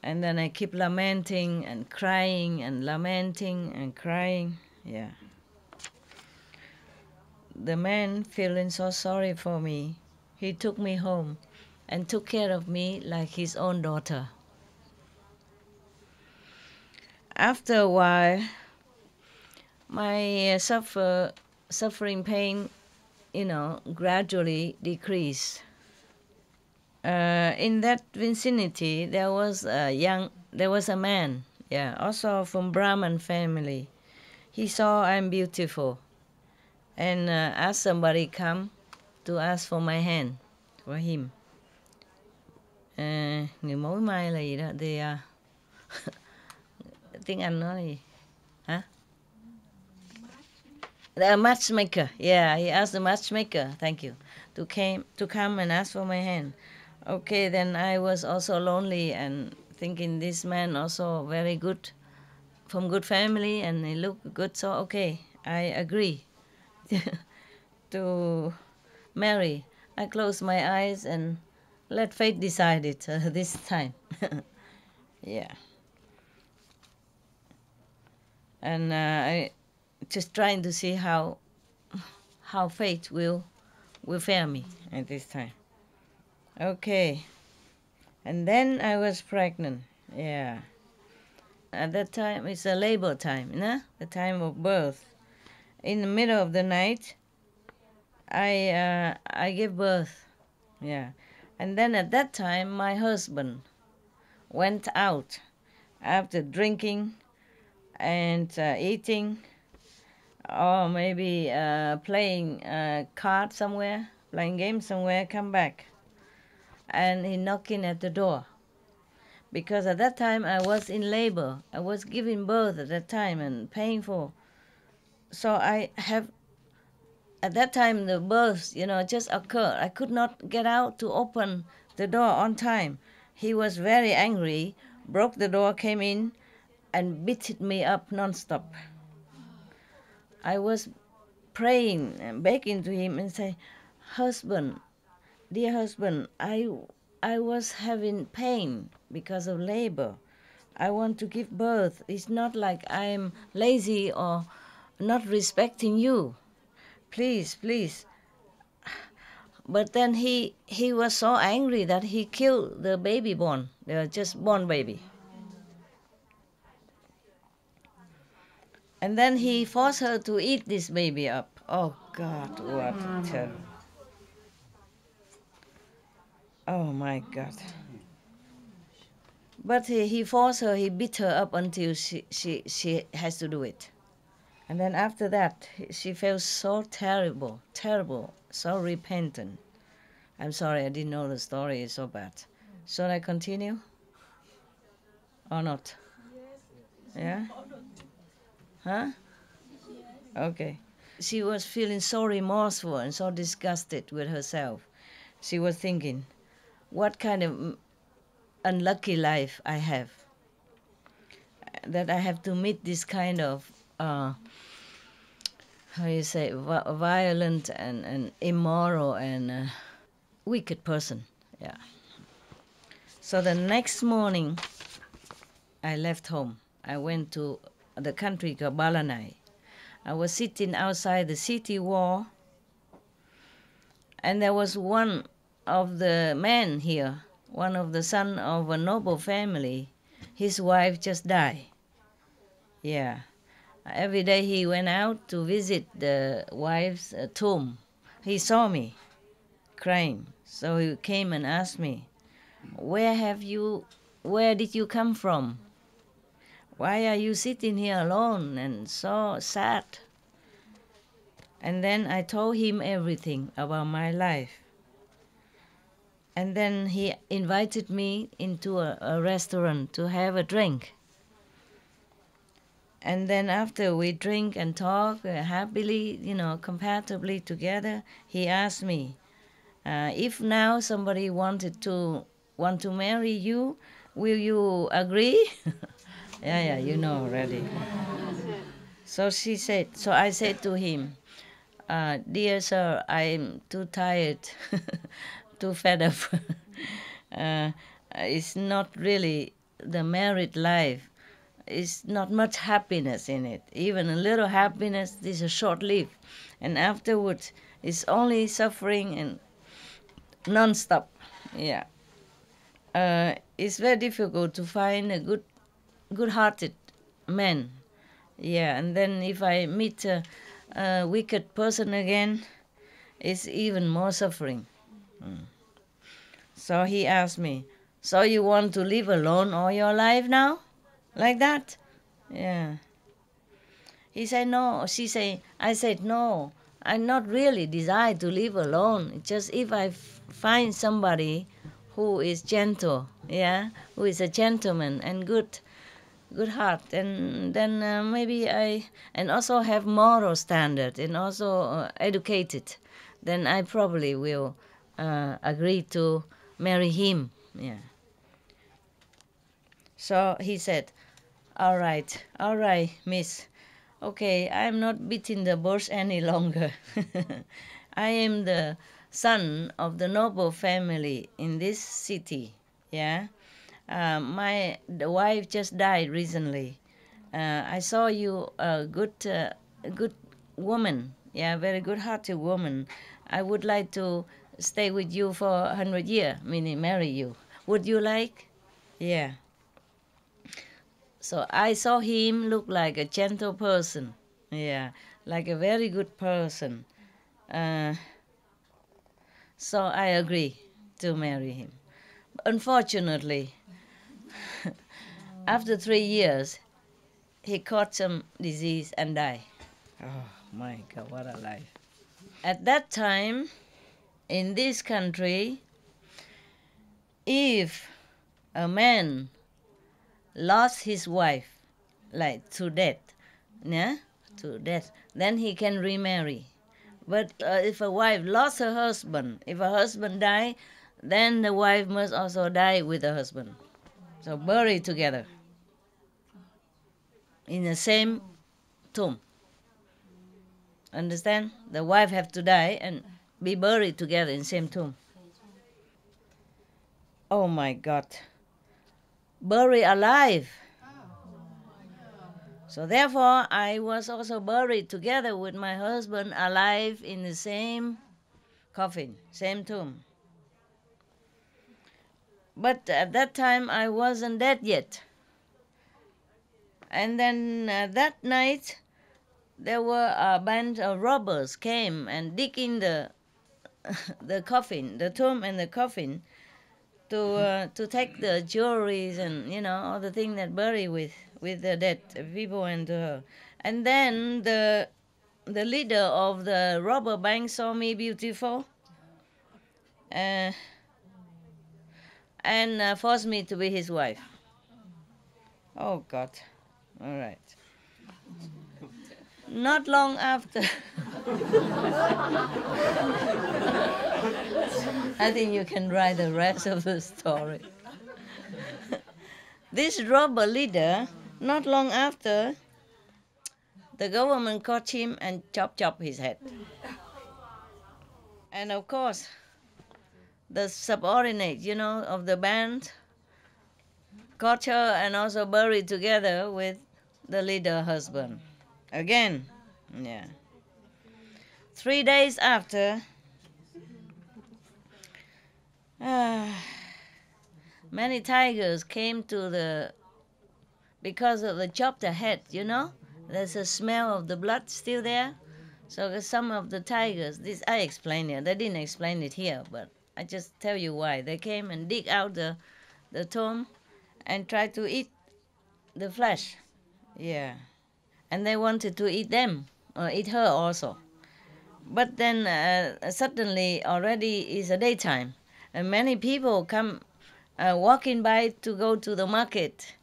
And then I keep lamenting and crying and lamenting and crying. Yeah. The man, feeling so sorry for me, he took me home and took care of me like his own daughter. After a while, my suffering pain, gradually decreased. In that vicinity, there was a man, also from Brahman family. He saw I'm beautiful, and asked somebody come to ask for my hand for him. Người mối mai là gì đó? Tiếng Anh nói là gì? Hả? The matchmaker. Yeah, he asked the matchmaker, thank you, to come and ask for my hand. Okay, then I was also lonely and thinking this man also very good, from good family, and he looked good, so okay, I agree to marry. I closed my eyes and let fate decide it this time. Yeah. And I just trying to see how fate will fare me at this time. Okay. And then I was pregnant. Yeah. At that time, it's a labor time, the time of birth. In the middle of the night, I gave birth. Yeah. And then at that time, my husband went out after drinking and eating, or maybe playing cards somewhere, playing games somewhere, come back. And he knocking at the door. Because at that time I was in labor. I was giving birth at that time and painful. So at that time the birth, just occurred. I could not get out to open the door on time. He was very angry, broke the door, came in, and beat me up non-stop. I was praying and begging to him and say, husband, dear husband, I was having pain because of labor. I want to give birth. It's not like I'm lazy or not respecting you. Please, please. But then he was so angry that he killed the baby born, the just born baby. And then he forced her to eat this baby up. Oh God, what a terror. Oh my God. But he forced her, he beat her up until she has to do it. And then after that, she felt so terrible, so repentant. I'm sorry, I didn't know the story is so bad. Shall I continue? Or not? Yeah? Huh? Okay. She was feeling so remorseful and so disgusted with herself. She was thinking, what kind of unlucky life I have, that I have to meet this kind of how you say, violent and immoral and wicked person. Yeah. So the next morning, I left home. I went to the country called Balanai. I was sitting outside the city wall, and there was one of the men here, one of the son of a noble family. His wife just died. Yeah. Every day he went out to visit the wife's tomb. He saw me crying, so he came and asked me, where did you come from? Why are you sitting here alone and so sad? And then I told him everything about my life. And then he invited me into a restaurant to have a drink. And then after we drink and talk happily, compatibly together, he asked me, if now somebody want to marry you, will you agree? Yeah, you know already. So I said to him, dear sir, I'm too tired, too fed up. It's not really the married life. It's not much happiness in it. Even a little happiness is a short-lived. And afterwards, it's only suffering and non-stop. Yeah. It's very difficult to find a good-hearted man. Yeah, and then if I meet a wicked person again, it's even more suffering. So he asked me, so you want to live alone all your life now? Like that? Yeah. He said no. I said no. I not really desire to live alone. It's just if I find somebody who is gentle, yeah, who is a gentleman and good heart, and then maybe and also have moral standard and also educated, then I probably will agree to marry him. Yeah. So he said, all right, miss. Okay, I'm not beating the bush any longer. I am the son of the noble family in this city. Yeah, the wife just died recently. I saw you a good woman. Yeah, very good-hearted woman. I would like to stay with you for 100 years, meaning marry you. Would you like? Yeah. So I saw him look like a gentle person. Yeah, like a very good person. So I agree to marry him. Unfortunately, after 3 years, he caught some disease and died. Oh my God, what a life. At that time, in this country, if a man lost his wife, like to death, yeah, to death, then he can remarry. But if a wife lost her husband, if her husband died, then the wife must also die with the husband. So buried together in the same tomb. Understand? The wife have to die and be buried together in same tomb. Oh my God. Buried alive. So therefore, I was also buried together with my husband alive in the same coffin, same tomb. But at that time, I wasn't dead yet. And then that night, there were a band of robbers came and dig in the the coffin, the tomb and the coffin, to take the jewelries and all the things that bury with the dead people and then the leader of the robber band saw me beautiful, and forced me to be his wife. Oh God! All right. Not long after, I think you can write the rest of the story. This robber leader, not long after, the government caught him and chopped his head. And of course, the subordinate, of the band, caught her and also buried together with the leader husband. Again, yeah. 3 days after, many tigers came because of the chopped head, There's a smell of the blood still there. So some of the tigers, this I explained it. They didn't explain it here, but I just tell you why. They came and dig out the tomb and tried to eat the flesh. Yeah. And they wanted to eat them, or eat her also. But then suddenly already is a daytime, and many people come walking by to go to the market.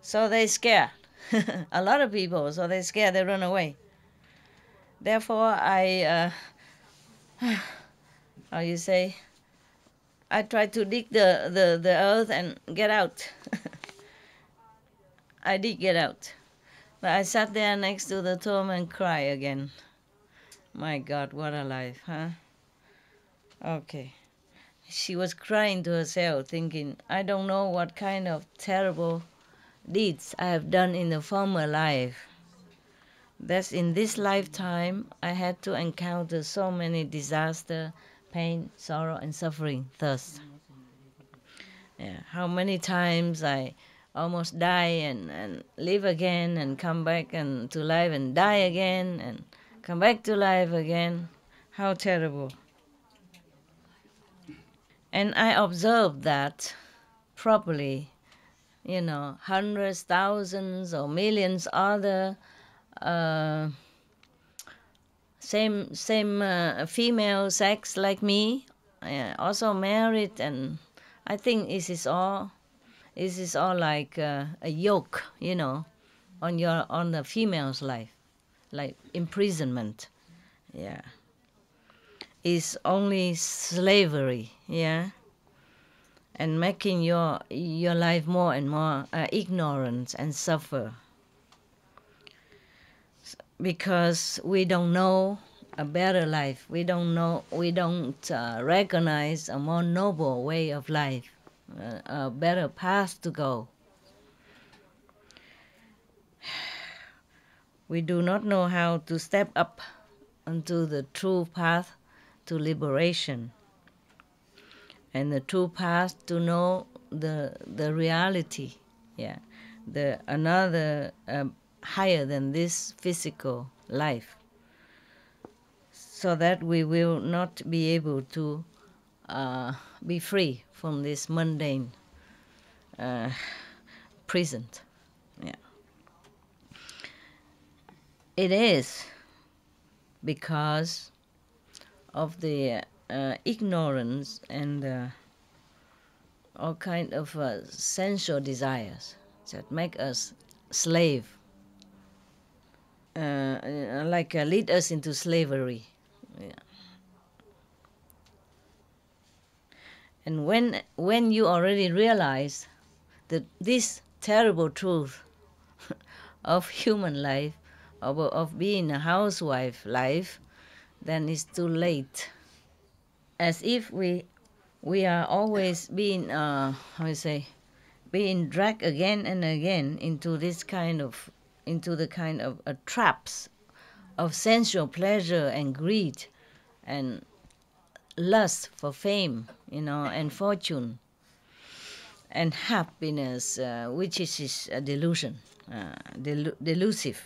So they scare. A lot of people, so they scare, they run away. Therefore, I try to dig the earth and get out. I did get out. But I sat there next to the tomb and cried again. My God, what a life, huh? Okay. She was crying to herself, thinking, I don't know what kind of terrible deeds I have done in the former life. That's in this lifetime I had to encounter so many disaster, pain, sorrow, and suffering, thirst. Yeah. How many times I almost die and live again and come back and to life and die again and come back to life again. How terrible. And I observed that properly, hundreds, thousands, or millions other same female sex like me, also married, and I think this is all like a yoke, on the female's life, like imprisonment. Yeah. It's only slavery, yeah, and making your life more and more ignorant and suffer. Because we don't know a better life. We don't recognize a more noble way of life, a better path to go. We do not know how to step up onto the true path to liberation, and the true path to know the reality, yeah, the another higher than this physical life, so that we will not be able to be free from this mundane prison. Yeah. It is because of the ignorance and all kind of sensual desires that make us slave, lead us into slavery. Yeah. And when you already realize that this terrible truth of human life, of being a housewife life, then it's too late. As if we are always being being dragged again and again into the kind of traps of sensual pleasure and greed and lust for fame, and fortune and happiness, which is a delusion, delusive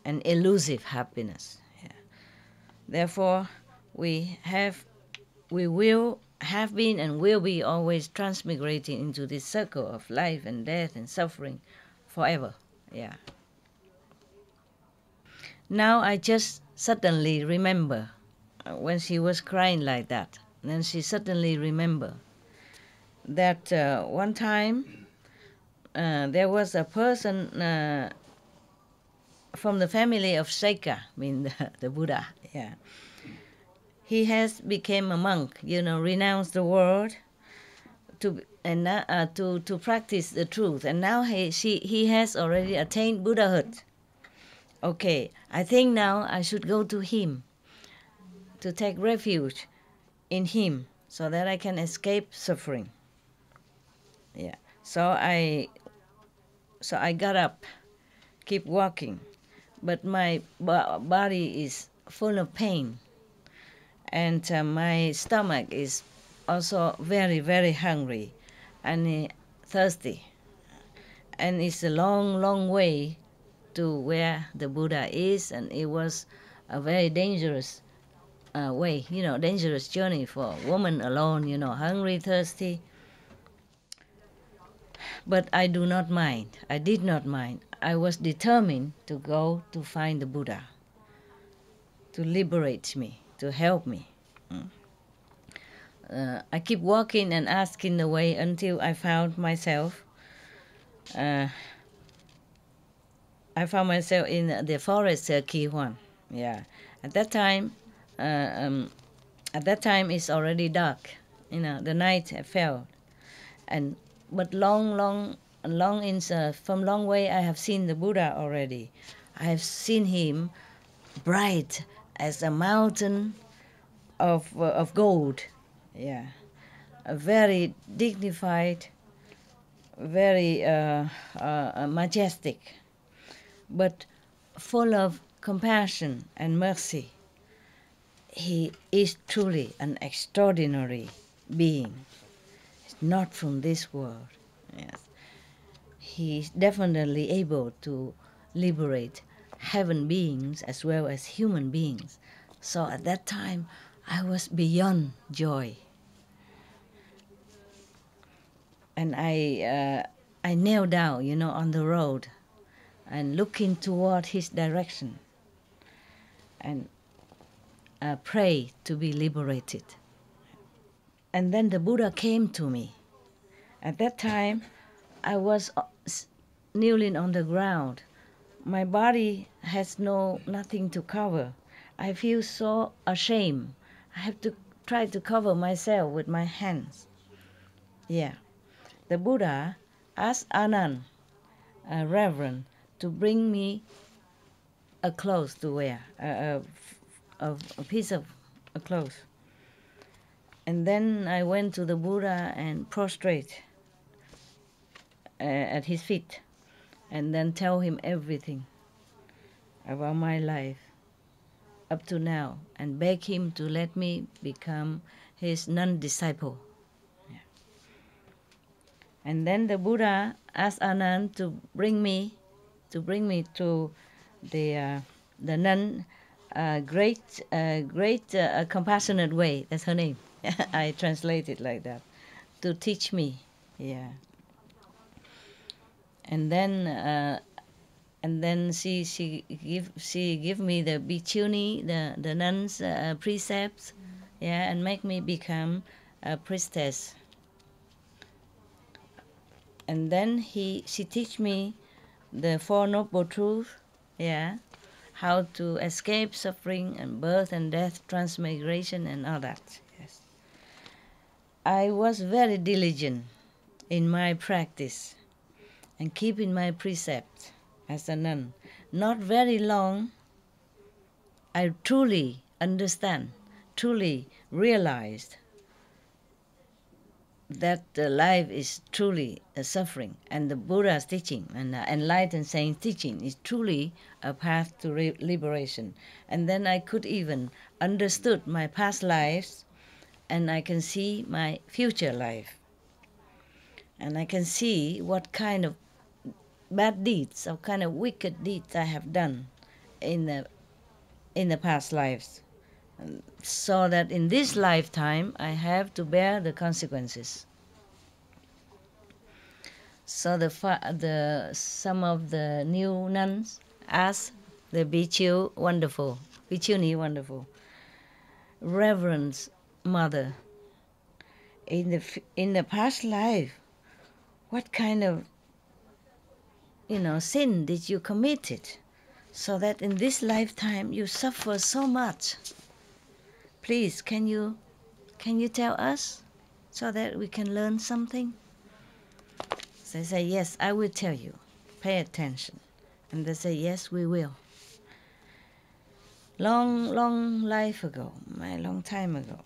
and elusive happiness. Yeah. Therefore, we will have been and will be always transmigrating into this circle of life and death and suffering forever. Yeah. Now I just suddenly remember when she was crying like that. Then she suddenly remember that one time there was a person from the family of Shaka, the Buddha. Yeah. He has become a monk, renounced the world to practice the truth, and now he has already attained Buddhahood. Okay, I think now I should go to him to take refuge in him so that I can escape suffering. Yeah. So I got up, keep walking, but my body is full of pain, and my stomach is also very, very hungry and thirsty. And it's a long, long way to where the Buddha is, and it was a very dangerous way, dangerous journey for a woman alone, hungry, thirsty. But I do not mind. I did not mind. I was determined to go to find the Buddha, to liberate me, to help me. I keep walking and asking the way until I found myself. I found myself in the forest, Kihuan. Yeah. At that time, it's already dark. The night fell, but long from long way I have seen the Buddha already. I have seen him bright as a mountain of gold. Yeah, a very dignified, very majestic, but full of compassion and mercy. He is truly an extraordinary being. He's not from this world. Yes, he's definitely able to liberate heaven beings as well as human beings. So at that time, I was beyond joy. And I knelt down, on the road and looking toward his direction and pray to be liberated. And then the Buddha came to me. At that time, I was kneeling on the ground. My body has nothing to cover. I feel so ashamed. I have to try to cover myself with my hands. Yeah. The Buddha asked Anand, a reverend, to bring me a clothes to wear, a piece of a clothes. And then I went to the Buddha and prostrate at his feet, and then tell him everything about my life up to now, and beg him to let me become his nun disciple. Yeah. And then the Buddha asked Anand to bring me to the nun, great compassionate way. That's her name. I translate it like that, to teach me. Yeah. And then she give me the bhikkhuni, the nuns' precepts, yeah, and make me become a priestess. And then she teach me the Four Noble Truths, yeah, how to escape suffering and birth and death, transmigration and all that. Yes. I was very diligent in my practice and keeping my precepts. as a nun. Not very long, I truly understand, truly realized that life is truly a suffering, and the Buddha's teaching and enlightened saints' teaching is truly a path to liberation. And then I could even understood my past lives, and I can see my future life, and I can see what kind of bad deeds, what kind of wicked deeds I have done in the past lives, so that in this lifetime I have to bear the consequences. So some of the new nuns asked the Bhikkhu, Bhikkhuni wonderful, Reverend Mother, in the past life, what kind of sin did you commit it, so that in this lifetime you suffer so much? Please, can you tell us, so that we can learn something? So they say, yes, I will tell you. Pay attention. And they say, yes, we will. Long life ago, long time ago.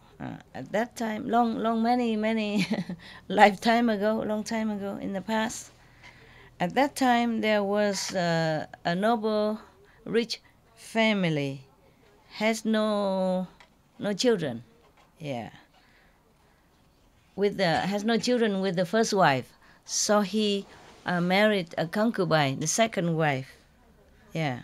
At that time, many lifetime ago, long time ago in the past. At that time, there was a noble, rich family, has no children. Yeah. Has no children with the first wife. So he married a concubine, the second wife. Yeah.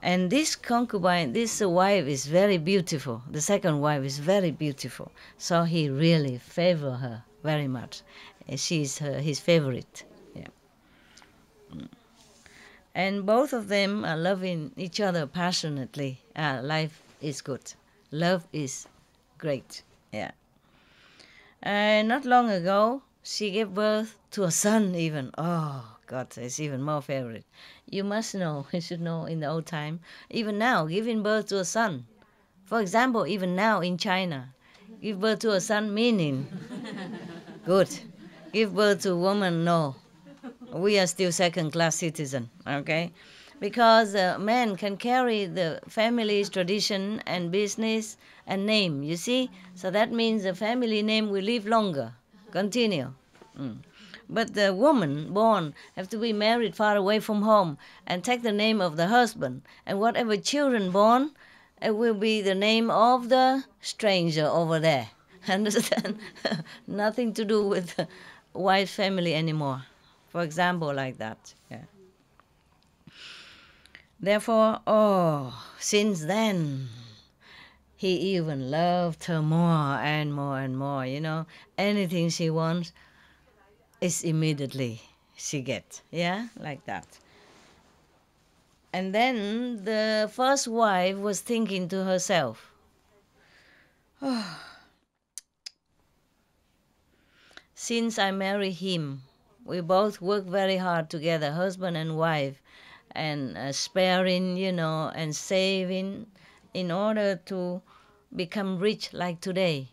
And this concubine, this wife is very beautiful. The second wife is very beautiful. So he really favored her very much. She's his favorite. Yeah. And both of them are loving each other passionately. Life is good. Love is great. Yeah. Not long ago, she gave birth to a son even. Oh, God, it's even more favorite. You must know, you should know in the old time, even now, giving birth to a son. For example, even now in China, give birth to a son meaning good. Give birth to a woman, no. We are still second-class citizen, okay? Because men can carry the family's tradition and business and name, you see? So that means the family name will live longer, continue. But the woman born have to be married far away from home and take the name of the husband. And whatever children born, it will be the name of the stranger over there. Understand? Nothing to do with the wife's family anymore. For example, like that. Yeah. Therefore, since then, he even loved her more and more and more, Anything she wants is immediately she gets, yeah, like that. And then the first wife was thinking to herself, since I marry him, we both work very hard together, husband and wife, and sparing, and saving in order to become rich like today.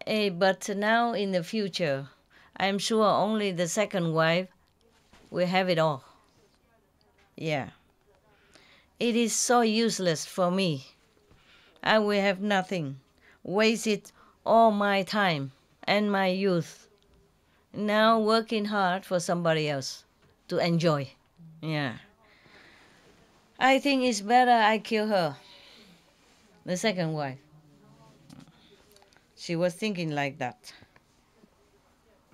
But now in the future, I'm sure only the second wife will have it all. Yeah. It is so useless for me. I will have nothing. Wasted all my time and my youth. Now working hard for somebody else to enjoy. Yeah. I think it's better I kill her, the second wife. She was thinking like that.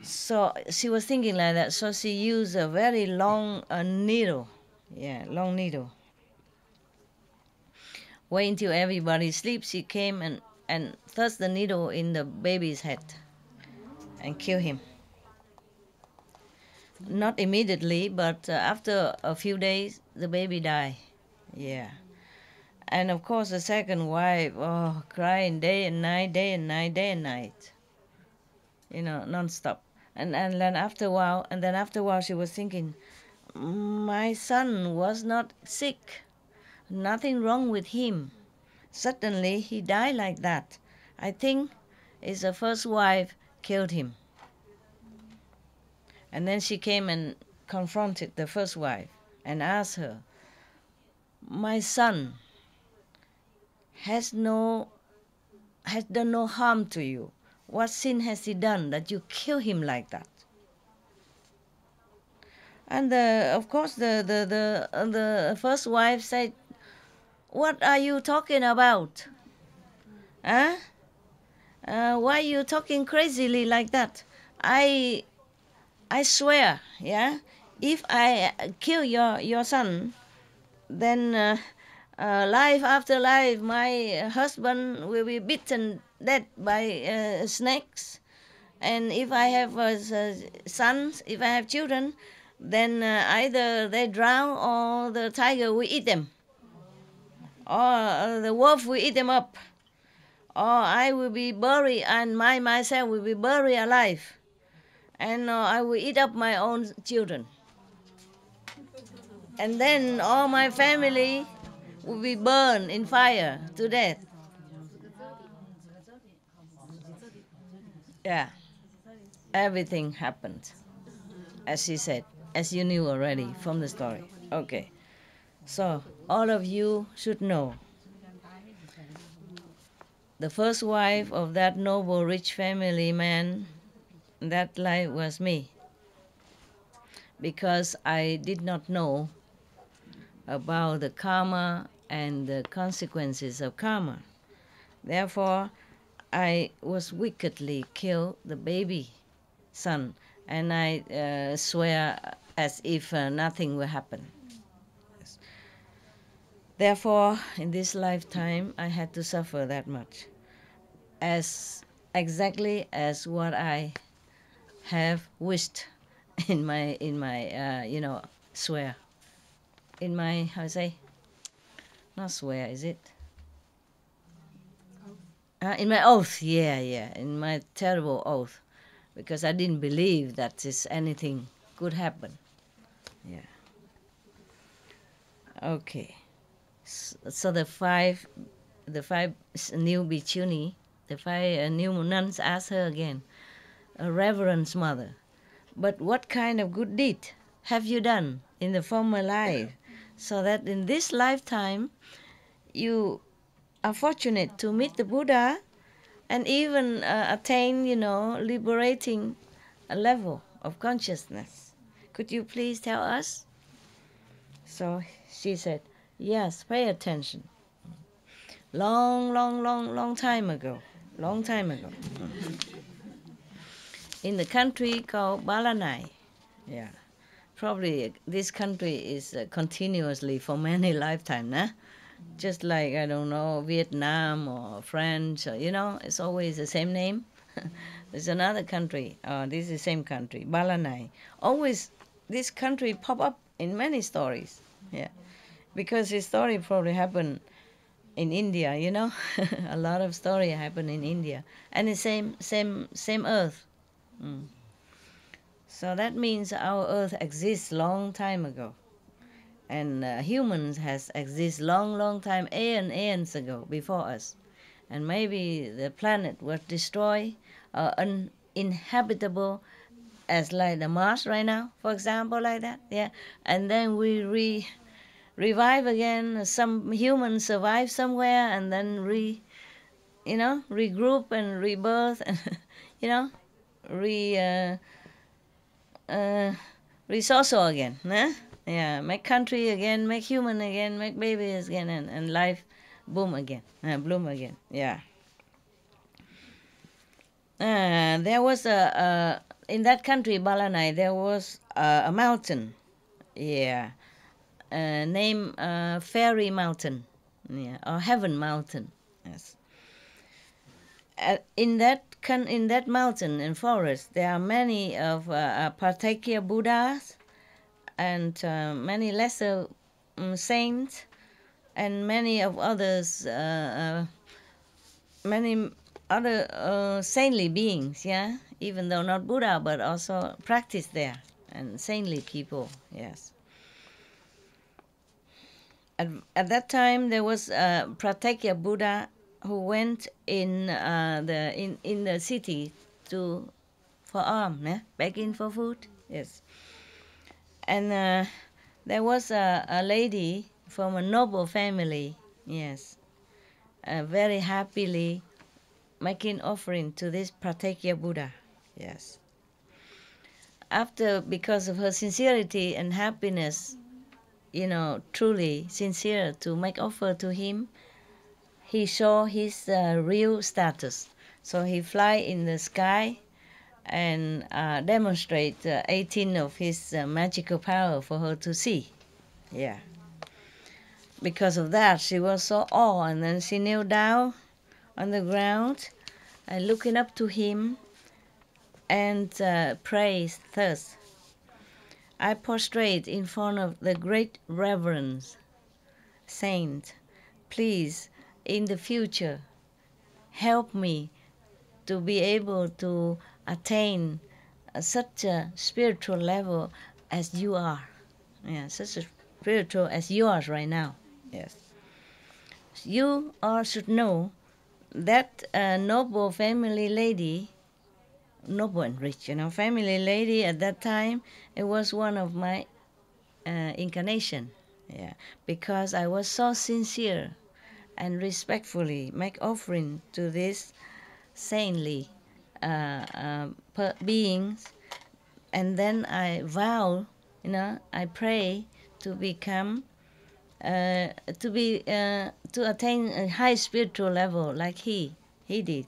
So she used a very long needle. Yeah, long needle. Wait until everybody sleeps. She came and thrust the needle in the baby's head and killed him. Not immediately, but after a few days, the baby died. Yeah. And of course, the second wife, crying day and night, day and night, day and night. Non-stop. And then after a while, she was thinking, my son was not sick. Nothing wrong with him. Suddenly, he died like that. I think it's the first wife killed him. And then she came and confronted the first wife and asked her, "My son has done no harm to you. What sin has he done that you kill him like that?" And of course the first wife said, "What are you talking about? Huh? Why are you talking crazily like that? I swear, yeah, if I kill your son, then life after life, my husband will be bitten dead by snakes. And if I have sons, if I have children, then either they drown or the tiger will eat them, or the wolf will eat them up, or I will be buried and myself will be buried alive, and I will eat up my own children. And then all my family will be burned in fire to death." Yeah, everything happened, as she said, as you knew already from the story. Okay, so all of you should know the first wife of that noble rich family man, that life was me, because I did not know about the karma and the consequences of karma. Therefore, I was wickedly killed the baby son, and I swear as if nothing will happen. Yes. Therefore, in this lifetime, I had to suffer that much, as exactly as what I have wished in my swear, in my, how to say, not swear, is it? In my oath, yeah, in my terrible oath, because I didn't believe that anything could happen. Yeah. Okay. So the five new bhikkhuni, the five new nuns asked her again, "Reverend Mother, but what kind of good deed have you done in the former life, so that in this lifetime you are fortunate to meet the Buddha and even attain, liberating a level of consciousness? Could you please tell us?" So she said, "Yes, pay attention. Long time ago, in the country called Balanai, yeah, probably this country is continuously for many lifetimes, nah? Just like, I don't know, Vietnam or French, or, it's always the same name. There's another country, this is the same country, Balanai. Always this country pop up in many stories, yeah, because his story probably happened in India, a lot of story happen in India, and the same earth. Mm. So that means our earth exists long time ago, and humans has exist long time, aeons ago before us, and maybe the planet was destroyed, uninhabitable, as like the Mars right now, for example, like that, yeah, and then we revive again. Some humans survive somewhere and then regroup and rebirth, and resource again, nah? Yeah, make country again, make human again, make babies again, and life bloom again. Yeah. There was in that country, Balanai, there was a mountain, yeah, named Fairy Mountain, yeah, or Heaven Mountain, yes. In that mountain and forest, there are many of Partakya Buddhas and many lesser saints, and many of others, many other saintly beings, yeah, even though not Buddha, but also practice there, and saintly people, yes. At that time, there was Pratyeka Buddha who went in the city for alms, begging for food. Yes, And there was a lady from a noble family, yes, very happily making offering to this Pratyekya Buddha, yes. After, because of her sincerity and happiness, truly sincere to make offer to him, he saw his real status. So he fly in the sky and demonstrate 18 of his magical power for her to see. Yeah. Because of that, she was so awed, and then she knelt down on the ground and looking up to him and praised thus: I prostrate in front of the great reverence saint. Please, in the future, help me to be able to attain such a spiritual level as you are. Yeah, such a spiritual as yours right now. Yes. You all should know that noble family lady, noble and rich, family lady at that time, it was one of my incarnation. Yeah, because I was so sincere and respectfully make offering to this saintly beings, and then I vow, I pray to become, to attain a high spiritual level like he did.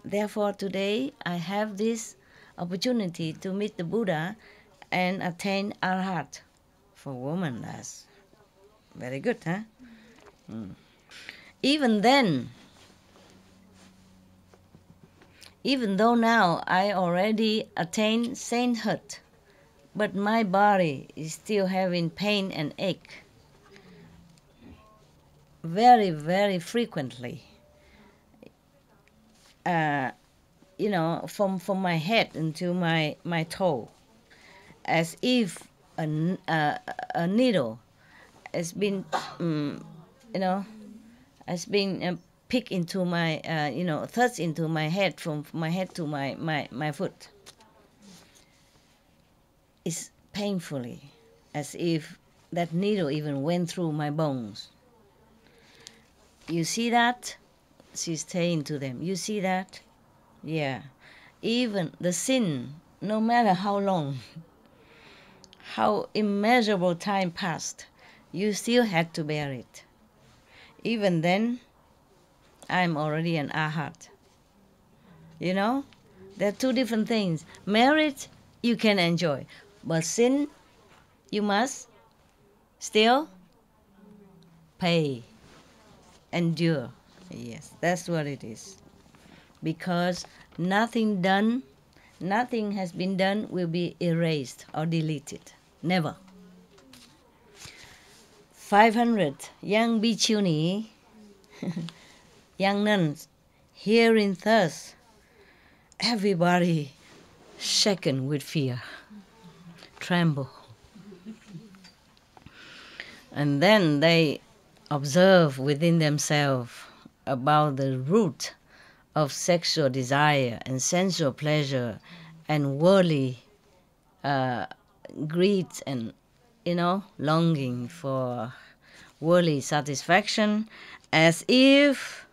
Therefore, today I have this opportunity to meet the Buddha and attain Arhat. For woman, that's very good, huh? Even then, even though now I already attained sainthood, but my body is still having pain and ache very, very frequently. From my head into my toe, as if a needle has been, has been picked into my, thrust into my head, from my head to my foot. It's painfully, as if that needle even went through my bones. You see that? She's saying to them, you see that? Yeah. Even the sin, no matter how long, how immeasurable time passed, you still had to bear it. Even then, I'm already an Arhat. There are two different things. Merit, you can enjoy. But sin, you must still pay, endure. Yes, that's what it is. Because nothing has been done will be erased or deleted. Never. 500 young bhikkhuni, young nuns, hearing thus, everybody shaken with fear, tremble. And then they observe within themselves about the root of sexual desire and sensual pleasure and worldly greed and, longing for worldly satisfaction, as if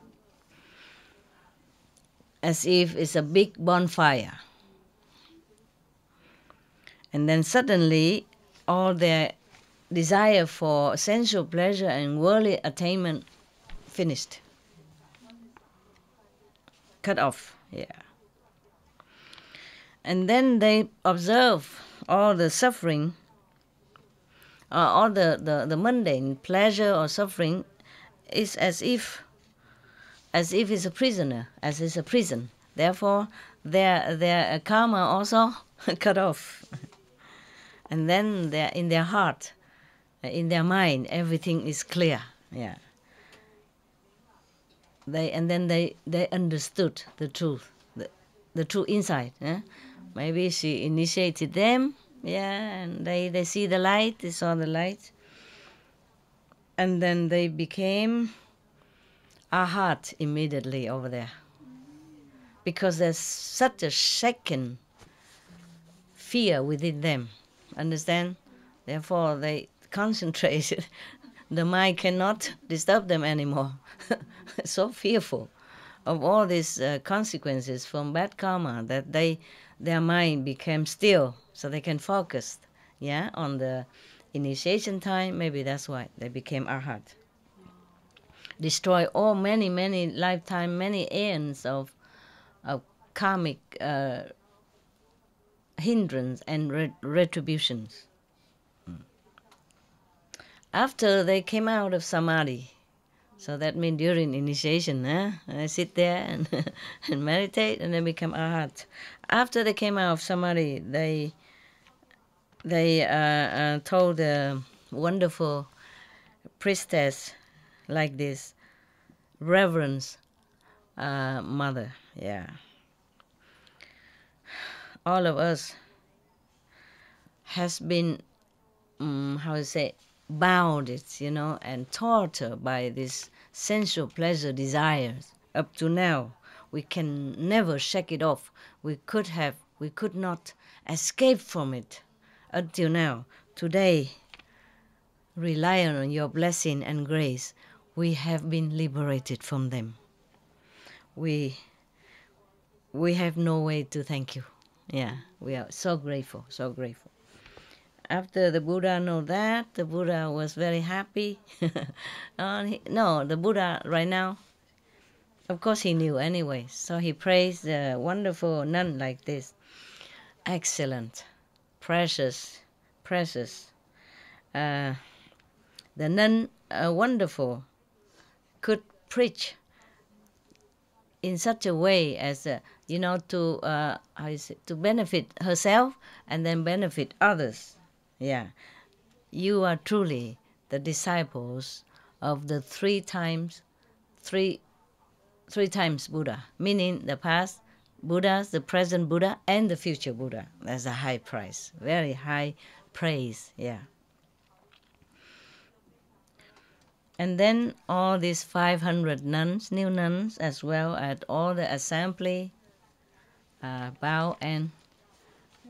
it's a big bonfire. And then suddenly all their desire for sensual pleasure and worldly attainment finished. Cut off, yeah. And then they observe all the suffering, all the mundane pleasure or suffering is as if it's a prisoner, as it's a prison. Therefore, their karma also cut off. And then in their heart, in their mind, everything is clear. Yeah. They understood the truth, the true insight. Maybe she initiated them, and they see the light, they saw the light, and then they became Arhat immediately over there, because there's such a shaken fear within them. Understand? Therefore, they concentrate. The mind cannot disturb them anymore. So fearful of all these consequences from bad karma that their mind became still, so they can focus, yeah, on the initiation time. Maybe that's why they became arhat. Destroy all many lifetime, many aeons of karmic hindrance and retributions. After they came out of samadhi, so that means during initiation, I sit there and, and meditate, and then become arhat. After they came out of samadhi, they told the wonderful priestess like this, reverence mother, yeah. All of us has been, how to say, bounded, and tortured by this sensual pleasure desires. Up to now, we can never shake it off. We could not escape from it until now. Today, relying on your blessing and grace, we have been liberated from them. We have no way to thank you. Yeah, we are so grateful, so grateful. After the Buddha know that, the Buddha was very happy. The Buddha right now, of course he knew anyway, so he praised the wonderful nun like this. Excellent, precious. The nun, wonderful, could preach in such a way as to benefit herself and then benefit others. Yeah, you are truly the disciples of the three times Buddha, meaning the past Buddhas, the present Buddha, and the future Buddha. That's a high price, very high praise. Yeah. And then all these 500 nuns, new nuns, as well as all the assembly, bow and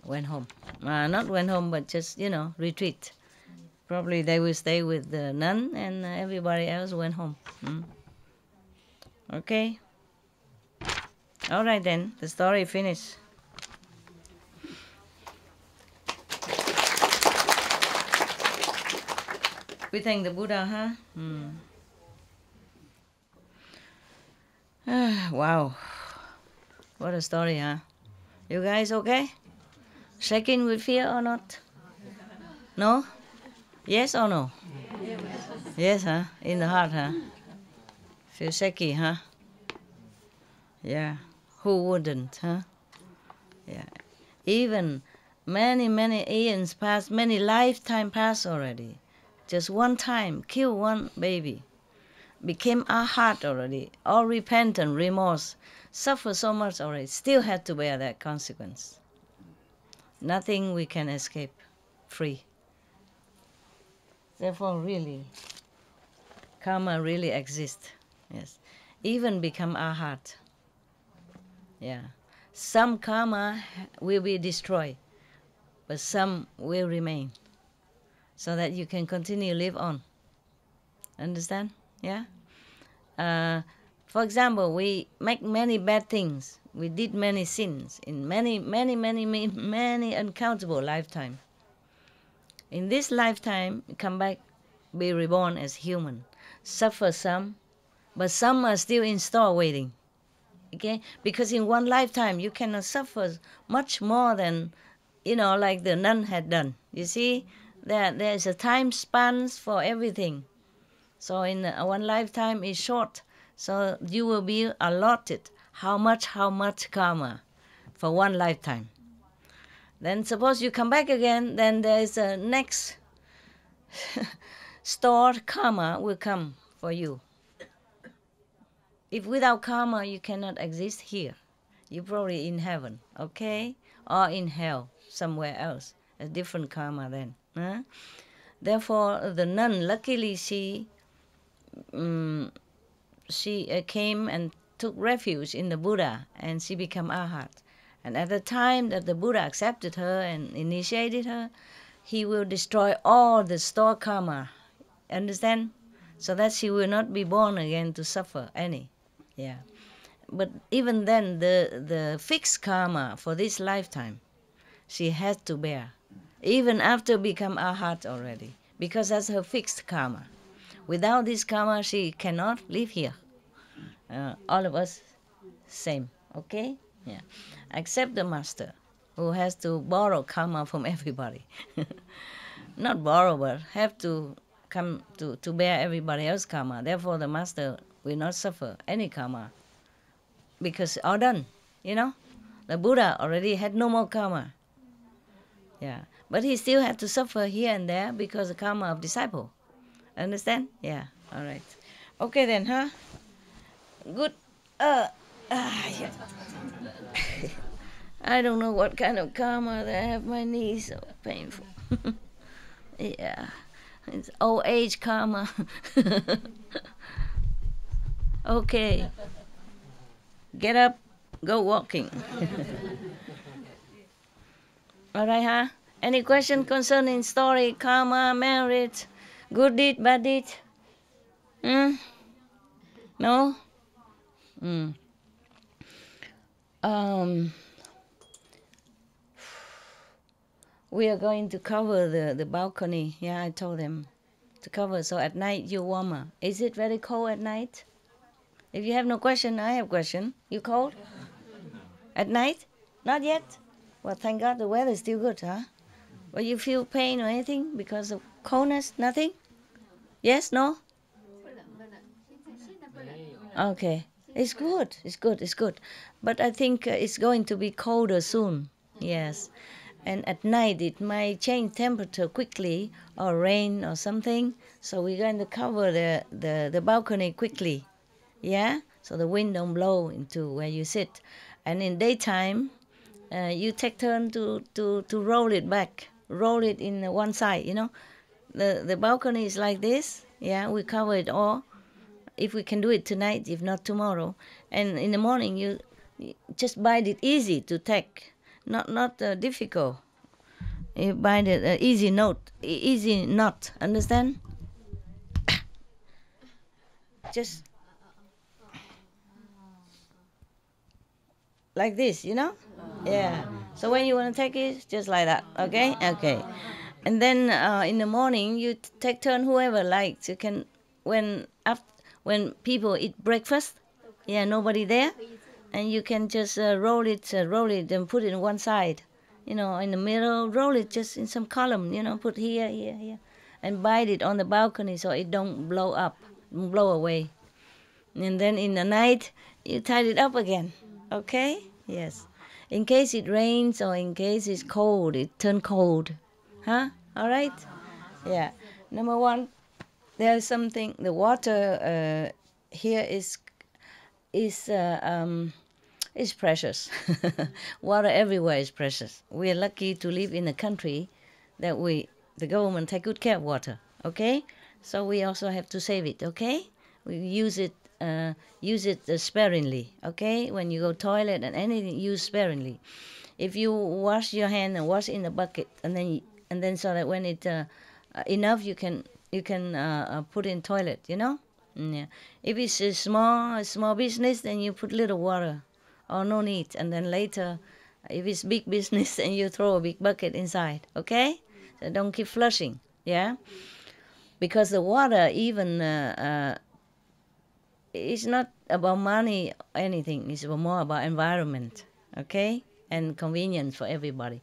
went home. Not went home, but just, retreat. Probably they will stay with the nun and everybody else went home. Okay? All right then, the story finished. We thank the Buddha, huh? Wow. What a story, huh? You guys okay? Shaking with fear or not? No? Yes or no? Yes, huh? In the heart, huh? Feel shaky, huh? Yeah. Who wouldn't, huh? Yeah. Even many eons passed, many lifetime passed already. Just one time, kill one baby. Became arhat already. All repentant, remorse. Suffer so much already. Still had to bear that consequence. Nothing we can escape free. Therefore, really, karma really exists. Yes. Even become arhat. Yeah. Some karma will be destroyed, but some will remain, so that you can continue live on. Understand? Yeah? For example, we make many bad things. We did many sins in many uncountable lifetimes. In this lifetime, come back, be reborn as human. Suffer some, but some are still in store waiting. Okay? Because in one lifetime, you cannot suffer much more than, like the nun had done. You see, there's a time span for everything. So in one lifetime is short. So you will be allotted how much karma for one lifetime. Then suppose you come back again, then there is a next stored karma will come for you. If without karma you cannot exist here, you're probably in heaven, okay? Or in hell, somewhere else. A different karma then. Huh? Therefore, the nun, luckily she came and took refuge in the Buddha, and she became arhat. And at the time that the Buddha accepted her and initiated her, he will destroy all the store karma. Understand? So that she will not be born again to suffer any. Yeah. But even then, the fixed karma for this lifetime, she has to bear, even after become arhat already, because that's her fixed karma. Without this karma, she cannot live here. All of us, same. Okay? Yeah. Except the master, who has to borrow karma from everybody. Not borrow, but have to come to bear everybody else's karma. Therefore, the master will not suffer any karma because all done, you know. The Buddha already had no more karma. Yeah, but he still had to suffer here and there because the karma of disciple. Understand? Yeah. All right. Okay then, huh? Good. Yeah. I don't know what kind of karma that I have. My knees so painful. Yeah, it's old age karma. Okay, get up, go walking. All right, huh? Any question concerning story, karma, merit, good deed, bad deed? No? We are going to cover the balcony. Yeah, I told them to cover so at night you're warmer. Is it very cold at night? If you have no question, I have question. You cold? At night? Not yet? Well, thank God the weather is still good, huh? But you feel pain or anything because of coldness? Nothing? Yes? No? Okay. It's good. It's good. It's good. But I think it's going to be colder soon. Yes. And at night it might change temperature quickly or rain or something. So we're going to cover the balcony quickly. Yeah? So the wind don't blow into where you sit. And in daytime, you take turn to roll it back. Roll it in one side, you know. The balcony is like this. Yeah, we cover it all. If we can do it tonight, if not tomorrow. And in the morning, you just bind it easy to take. Not difficult. You bind it easy knot. Understand? Just like this, you know? Yeah. So when you want to take it, just like that. Okay? Okay. And then in the morning, you take turn whoever likes. You can when people eat breakfast, yeah, nobody there, and you can just roll it, and put it on one side, you know, in the middle, roll it just in some column, you know, put here, and bind it on the balcony so it don't blow away. And then in the night, you tie it up again, okay? Yes. In case it rains or in case it's cold, it turn cold, huh? All right? Yeah. Number one, there's something. The water here is precious. Water everywhere is precious. We are lucky to live in a country that the government take good care of water. Okay, so we also have to save it. Okay, we use it sparingly. Okay, when you go toilet and anything, use sparingly. If you wash your hand and wash in the bucket, and then so that when it enough, you can put in toilet, you know. Yeah. If it's a small business, then you put little water, or no need, and then later, if it's big business, then you throw a big bucket inside. Okay, so don't keep flushing. Yeah, because the water even it's not about money or anything. It's more about environment. Okay, and convenience for everybody.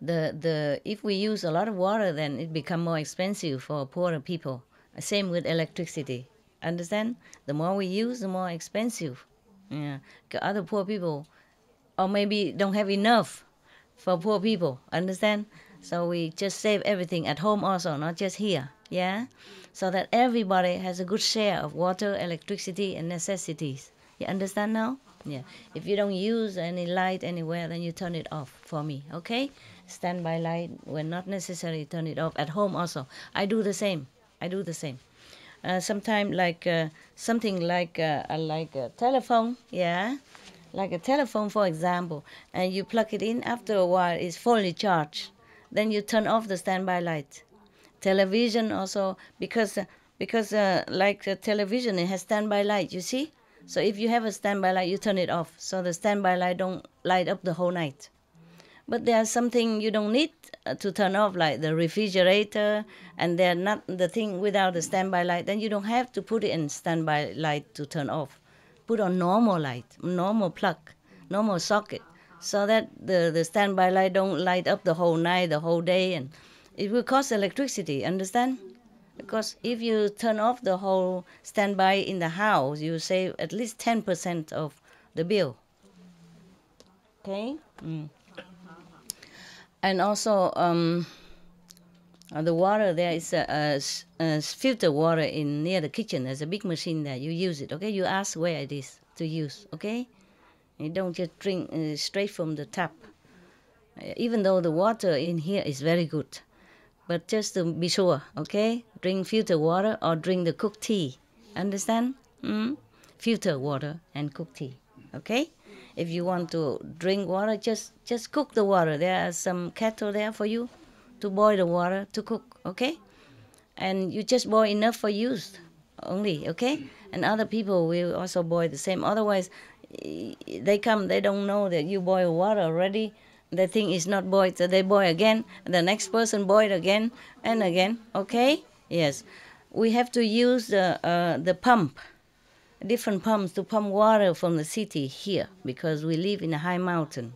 If we use a lot of water, then it become more expensive for poorer people. Same with electricity. Understand? The more we use, the more expensive. Yeah. 'Cause other poor people, or maybe don't have enough for poor people. Understand? So we just save everything at home also, not just here. Yeah. So that everybody has a good share of water, electricity, and necessities. You understand now? Yeah. If you don't use any light anywhere, then you turn it off for me. Okay? Standby light, when not necessary, turn it off. At home also. I do the same. Sometimes like something like a telephone, yeah, like a telephone, for example, and you plug it in. After a while, it's fully charged, then you turn off the standby light. Television also, because television, it has standby light, you see? So if you have a standby light, you turn it off, so the standby light don't light up the whole night. But there's something you don't need to turn off, like the refrigerator, and they're not the thing without the standby light. Then you don't have to put it in standby light to turn off. Put on normal light, normal plug, normal socket, so that the standby light don't light up the whole night, the whole day, and it will cost electricity, understand? Because if you turn off the whole standby in the house, you save at least 10% of the bill. Okay? And also, the water, there is a filter water in near the kitchen. There's a big machine there. You use it, okay? You ask where it is to use, okay? You don't just drink straight from the tap. Even though the water in here is very good. But just to be sure, okay? Drink filter water or drink the cooked tea. Understand? Filter water and cooked tea, okay? If you want to drink water, just cook the water. There are some kettle there for you to boil the water to cook, okay? And you just boil enough for use only, okay? And other people will also boil the same. Otherwise, they come, they don't know that you boil water already. They think it's not boiled, so they boil again. And the next person boil again and again, okay? Yes. We have to use the pump. Different pumps to pump water from the city here, because we live in a high mountain.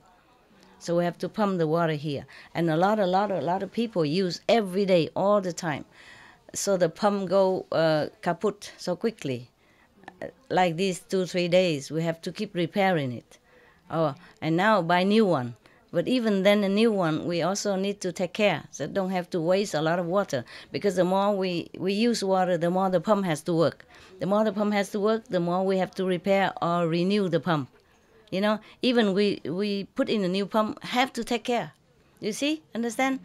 So we have to pump the water here. And a lot of people use every day, all the time. So the pump go kaput so quickly. Like these 2-3 days, we have to keep repairing it. And now buy new one. But even then, a new one, we also need to take care, so don't have to waste a lot of water. Because the more we use water, the more the pump has to work. The more the pump has to work, the more we have to repair or renew the pump. You know, even we put in a new pump, have to take care. You see, understand?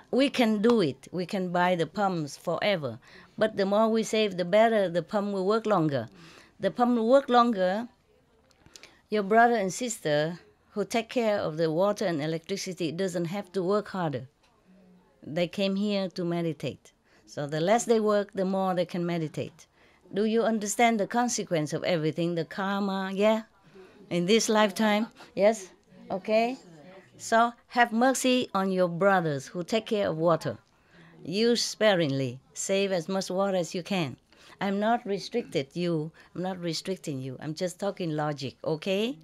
We can do it. We can buy the pumps forever. But the more we save, the better the pump will work longer. The pump will work longer. Your brother and sister who take care of the water and electricity doesn't have to work harder. They came here to meditate. So the less they work, the more they can meditate. Do you understand the consequence of everything, the karma, yeah? In this lifetime, yes? Okay? So have mercy on your brothers who take care of water. Use sparingly. Save as much water as you can. I'm not restricting you. I'm just talking logic, okay?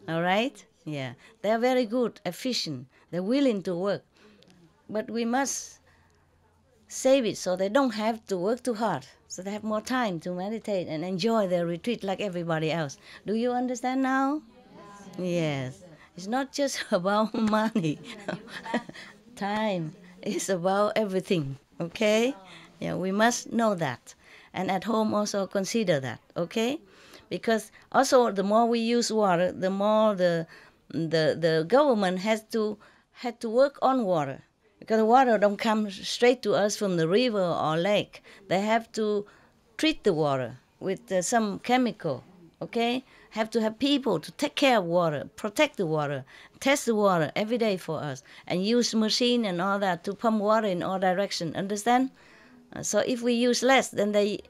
All right? Yeah, they're very good, efficient. They're willing to work. But we must save it so they don't have to work too hard. So they have more time to meditate and enjoy their retreat like everybody else. Do you understand now? Yes. It's not just about money. Time is about everything, okay? Yeah, we must know that. And at home also consider that, okay? Because also the more we use water, the more the government had to work on water, because the water don't come straight to us from the river or lake. They have to treat the water with some chemical, okay? Have to have people to take care of water, protect the water, test the water every day for us, and use machine and all that to pump water in all direction, understand? So if we use less, then they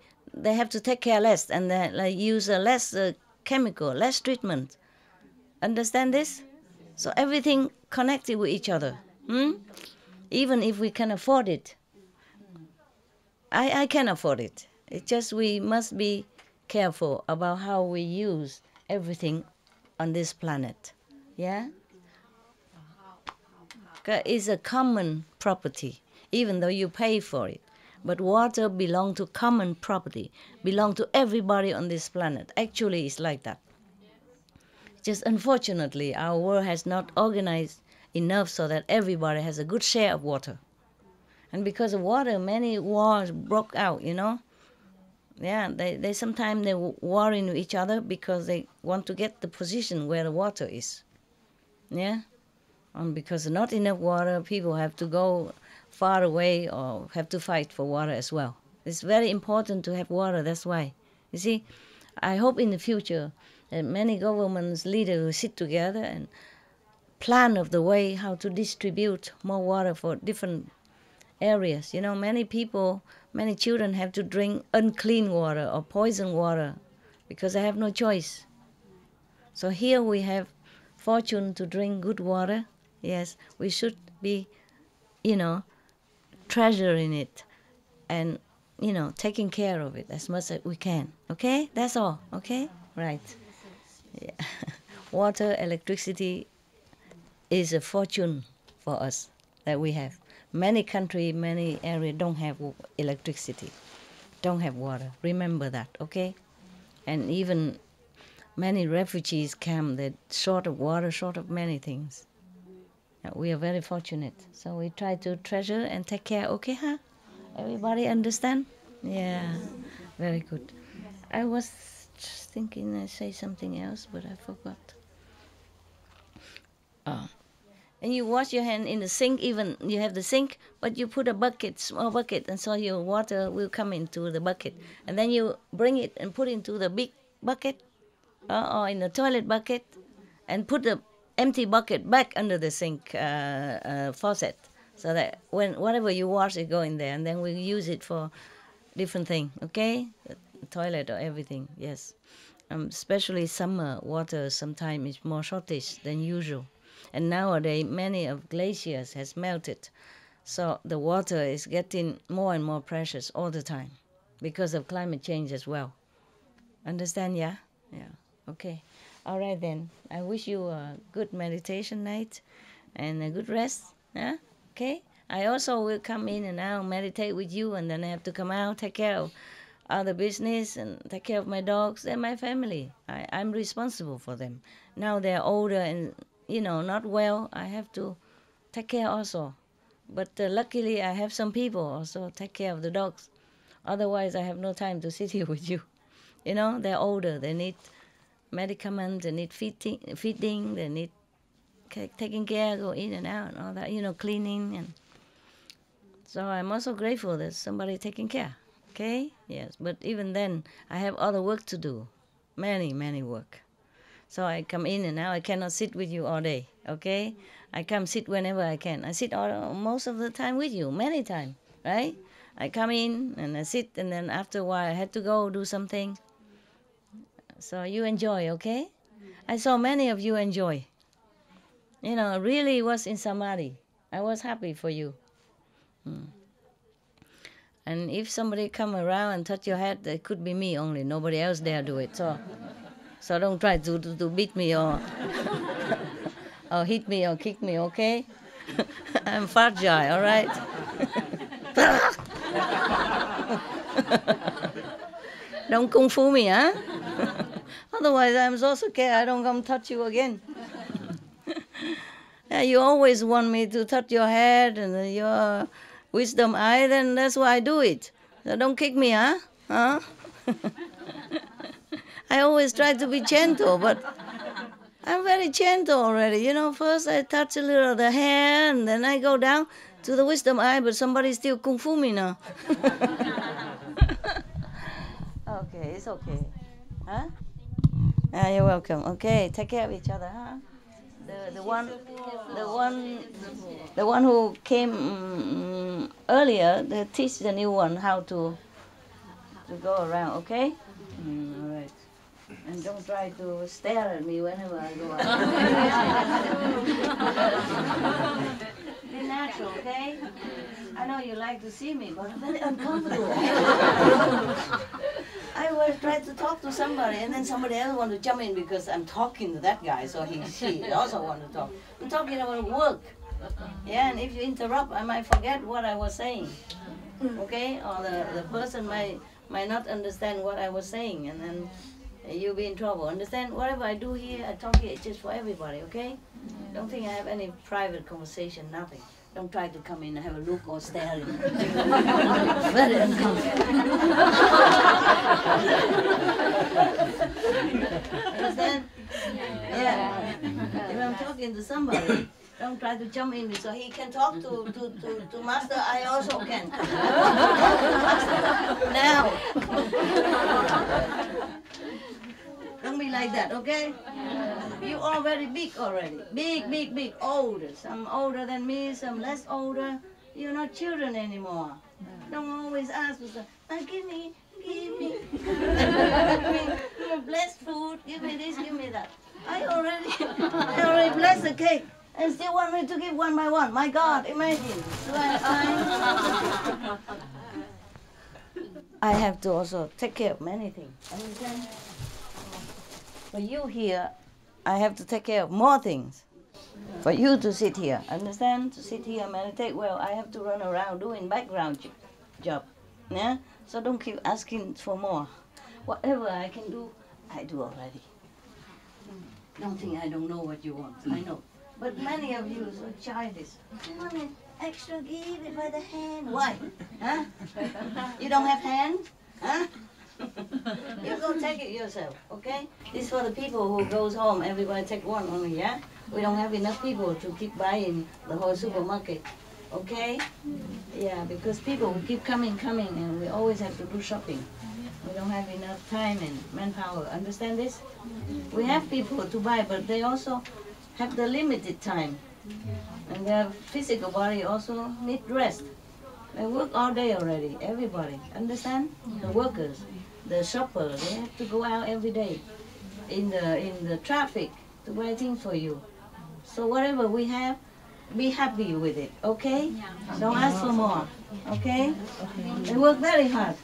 have to take care less, and they use less chemical, less treatment. Understand this? So everything connected with each other. Even if we can afford it. I can afford it. It's just we must be careful about how we use everything on this planet. Yeah? It's a common property, even though you pay for it. But water belongs to common property, belongs to everybody on this planet. Actually, it's like that. Just unfortunately, our world has not organized enough so that everybody has a good share of water. And because of water, many wars broke out, you know. Yeah, they sometimes they're warring with each other because they want to get the position where the water is. Yeah? And because not enough water, people have to go far away or have to fight for water as well. It's very important to have water, that's why. You see, I hope in the future that many governments, leaders will sit together and plan of the way how to distribute more water for different areas. You know, many people, many children have to drink unclean water or poison water because they have no choice. So here we have fortune to drink good water. Yes, we should be, you know, treasuring it and, you know, taking care of it as much as we can. Okay? That's all. Okay? Right. Yeah. Water, electricity is a fortune for us that we have. Many countries, many areas don't have electricity, don't have water. Remember that, okay? And even many refugees come, they're short of water, short of many things. We are very fortunate. So we try to treasure and take care, okay, huh? Everybody understand? Yeah, very good. I was just thinking I say something else, but I forgot. Oh. And you wash your hand in the sink, even you have the sink, but you put a bucket, small bucket, and so your water will come into the bucket. And then you bring it and put into the big bucket or in the toilet bucket and put the empty bucket back under the sink faucet so that when whatever you wash, it go in there. And then we use it for different things, okay? The toilet or everything, yes. Especially summer water sometimes is more shortage than usual. And nowadays, many of glaciers has melted. So the water is getting more and more precious all the time because of climate change as well. Understand, yeah? Yeah, okay. All right then. I wish you a good meditation night and a good rest, yeah? Okay? I also will come in and out, meditate with you, and then I have to come out, take care of other business and take care of my dogs. They're my family. I'm responsible for them. Now they're older and, you know, not well. I have to take care also. But luckily I have some people also take care of the dogs. Otherwise I have no time to sit here with you. You know, they're older. They need medicaments, they need feeding, they need taking care, go in and out and all that, you know, cleaning. And so I'm also grateful that somebody taking care. Okay? Yes. But even then, I have other work to do. Many, many work. So I come in and now I cannot sit with you all day. Okay? I come sit whenever I can. I sit most of the time with you, many times, right? I come in and I sit, and then after a while I had to go do something. So you enjoy, okay? I saw many of you enjoy. You know, really was in Samadhi. I was happy for you. And if somebody come around and touch your head, it could be me only. Nobody else dare do it. So don't try to beat me or or hit me or kick me, okay? I'm fragile, all right? Don't kung fu me, huh? Otherwise, I'm so scared I don't come touch you again. Yeah, you always want me to touch your head and your wisdom eye, then that's why I do it. So don't kick me, huh? Huh? I always try to be gentle, but I'm very gentle already. You know, first I touch a little of the hair, and then I go down to the wisdom eye, but somebody still kung fu me now. Okay, it's okay. Huh? Ah, you're welcome. Okay, take care of each other, huh? The one who came earlier, they teach the new one how to go around. Okay. All right. And don't try to stare at me whenever I go out. Be natural, okay? I know you like to see me, but I'm very uncomfortable. I always try to talk to somebody, and then somebody else want to jump in because I'm talking to that guy, so she also want to talk. I'm talking about work. Yeah, and if you interrupt, I might forget what I was saying. Okay? Or the person might not understand what I was saying, and then you'll be in trouble. Understand? Whatever I do here, I talk here, it's just for everybody, okay? Don't think I have any private conversation, nothing. Don't try to come in and have a look or stare at me. Very uncomfortable. Understand? Yeah. If I'm talking to somebody, don't try to jump in so he can talk to Master. I also can. Now. Don't be like that, okay? You all very big already. Big, big, big, older. Some older than me, some less older. You're not children anymore. Don't always ask for stuff. Give me. Give me blessed food. Give me this, give me that. I already blessed the cake. And still want me to give one by one. My God, imagine. Do I have time? I have to also take care of many things. Understand? For you here, I have to take care of more things. For you to sit here, understand? To sit here, meditate well, I have to run around doing background job. Yeah? So don't keep asking for more. Whatever I can do, I do already. Don't think I don't know what you want. I know. But many of you are so childish. You want an extra, give it by the hand. Why? Huh? You don't have hand? Huh? You go take it yourself, okay? This is for the people who goes home. Everybody take one only, yeah? We don't have enough people to keep buying the whole supermarket, okay? Yeah, because people will keep coming, and we always have to do shopping. We don't have enough time and manpower. Understand this? We have people to buy, but they also have the limited time. And their physical body also need rest. They work all day already, everybody. Understand? The workers, the shoppers, they have to go out every day in the traffic to buy things for you. So whatever we have, be happy with it, okay? Don't ask for more, okay? They work very hard.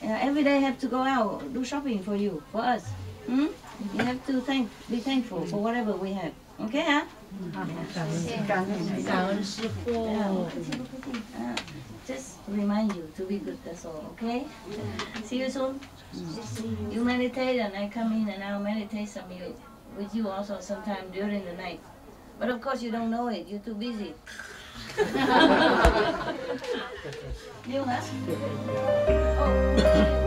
Every day have to go out, do shopping for you, for us. You have to be thankful for whatever we have. Okay, huh? Just remind you to be good, that's all, okay? See you soon. You meditate and I come in and I'll meditate with you also sometime during the night. But of course you don't know it, you're too busy. You, huh? Oh.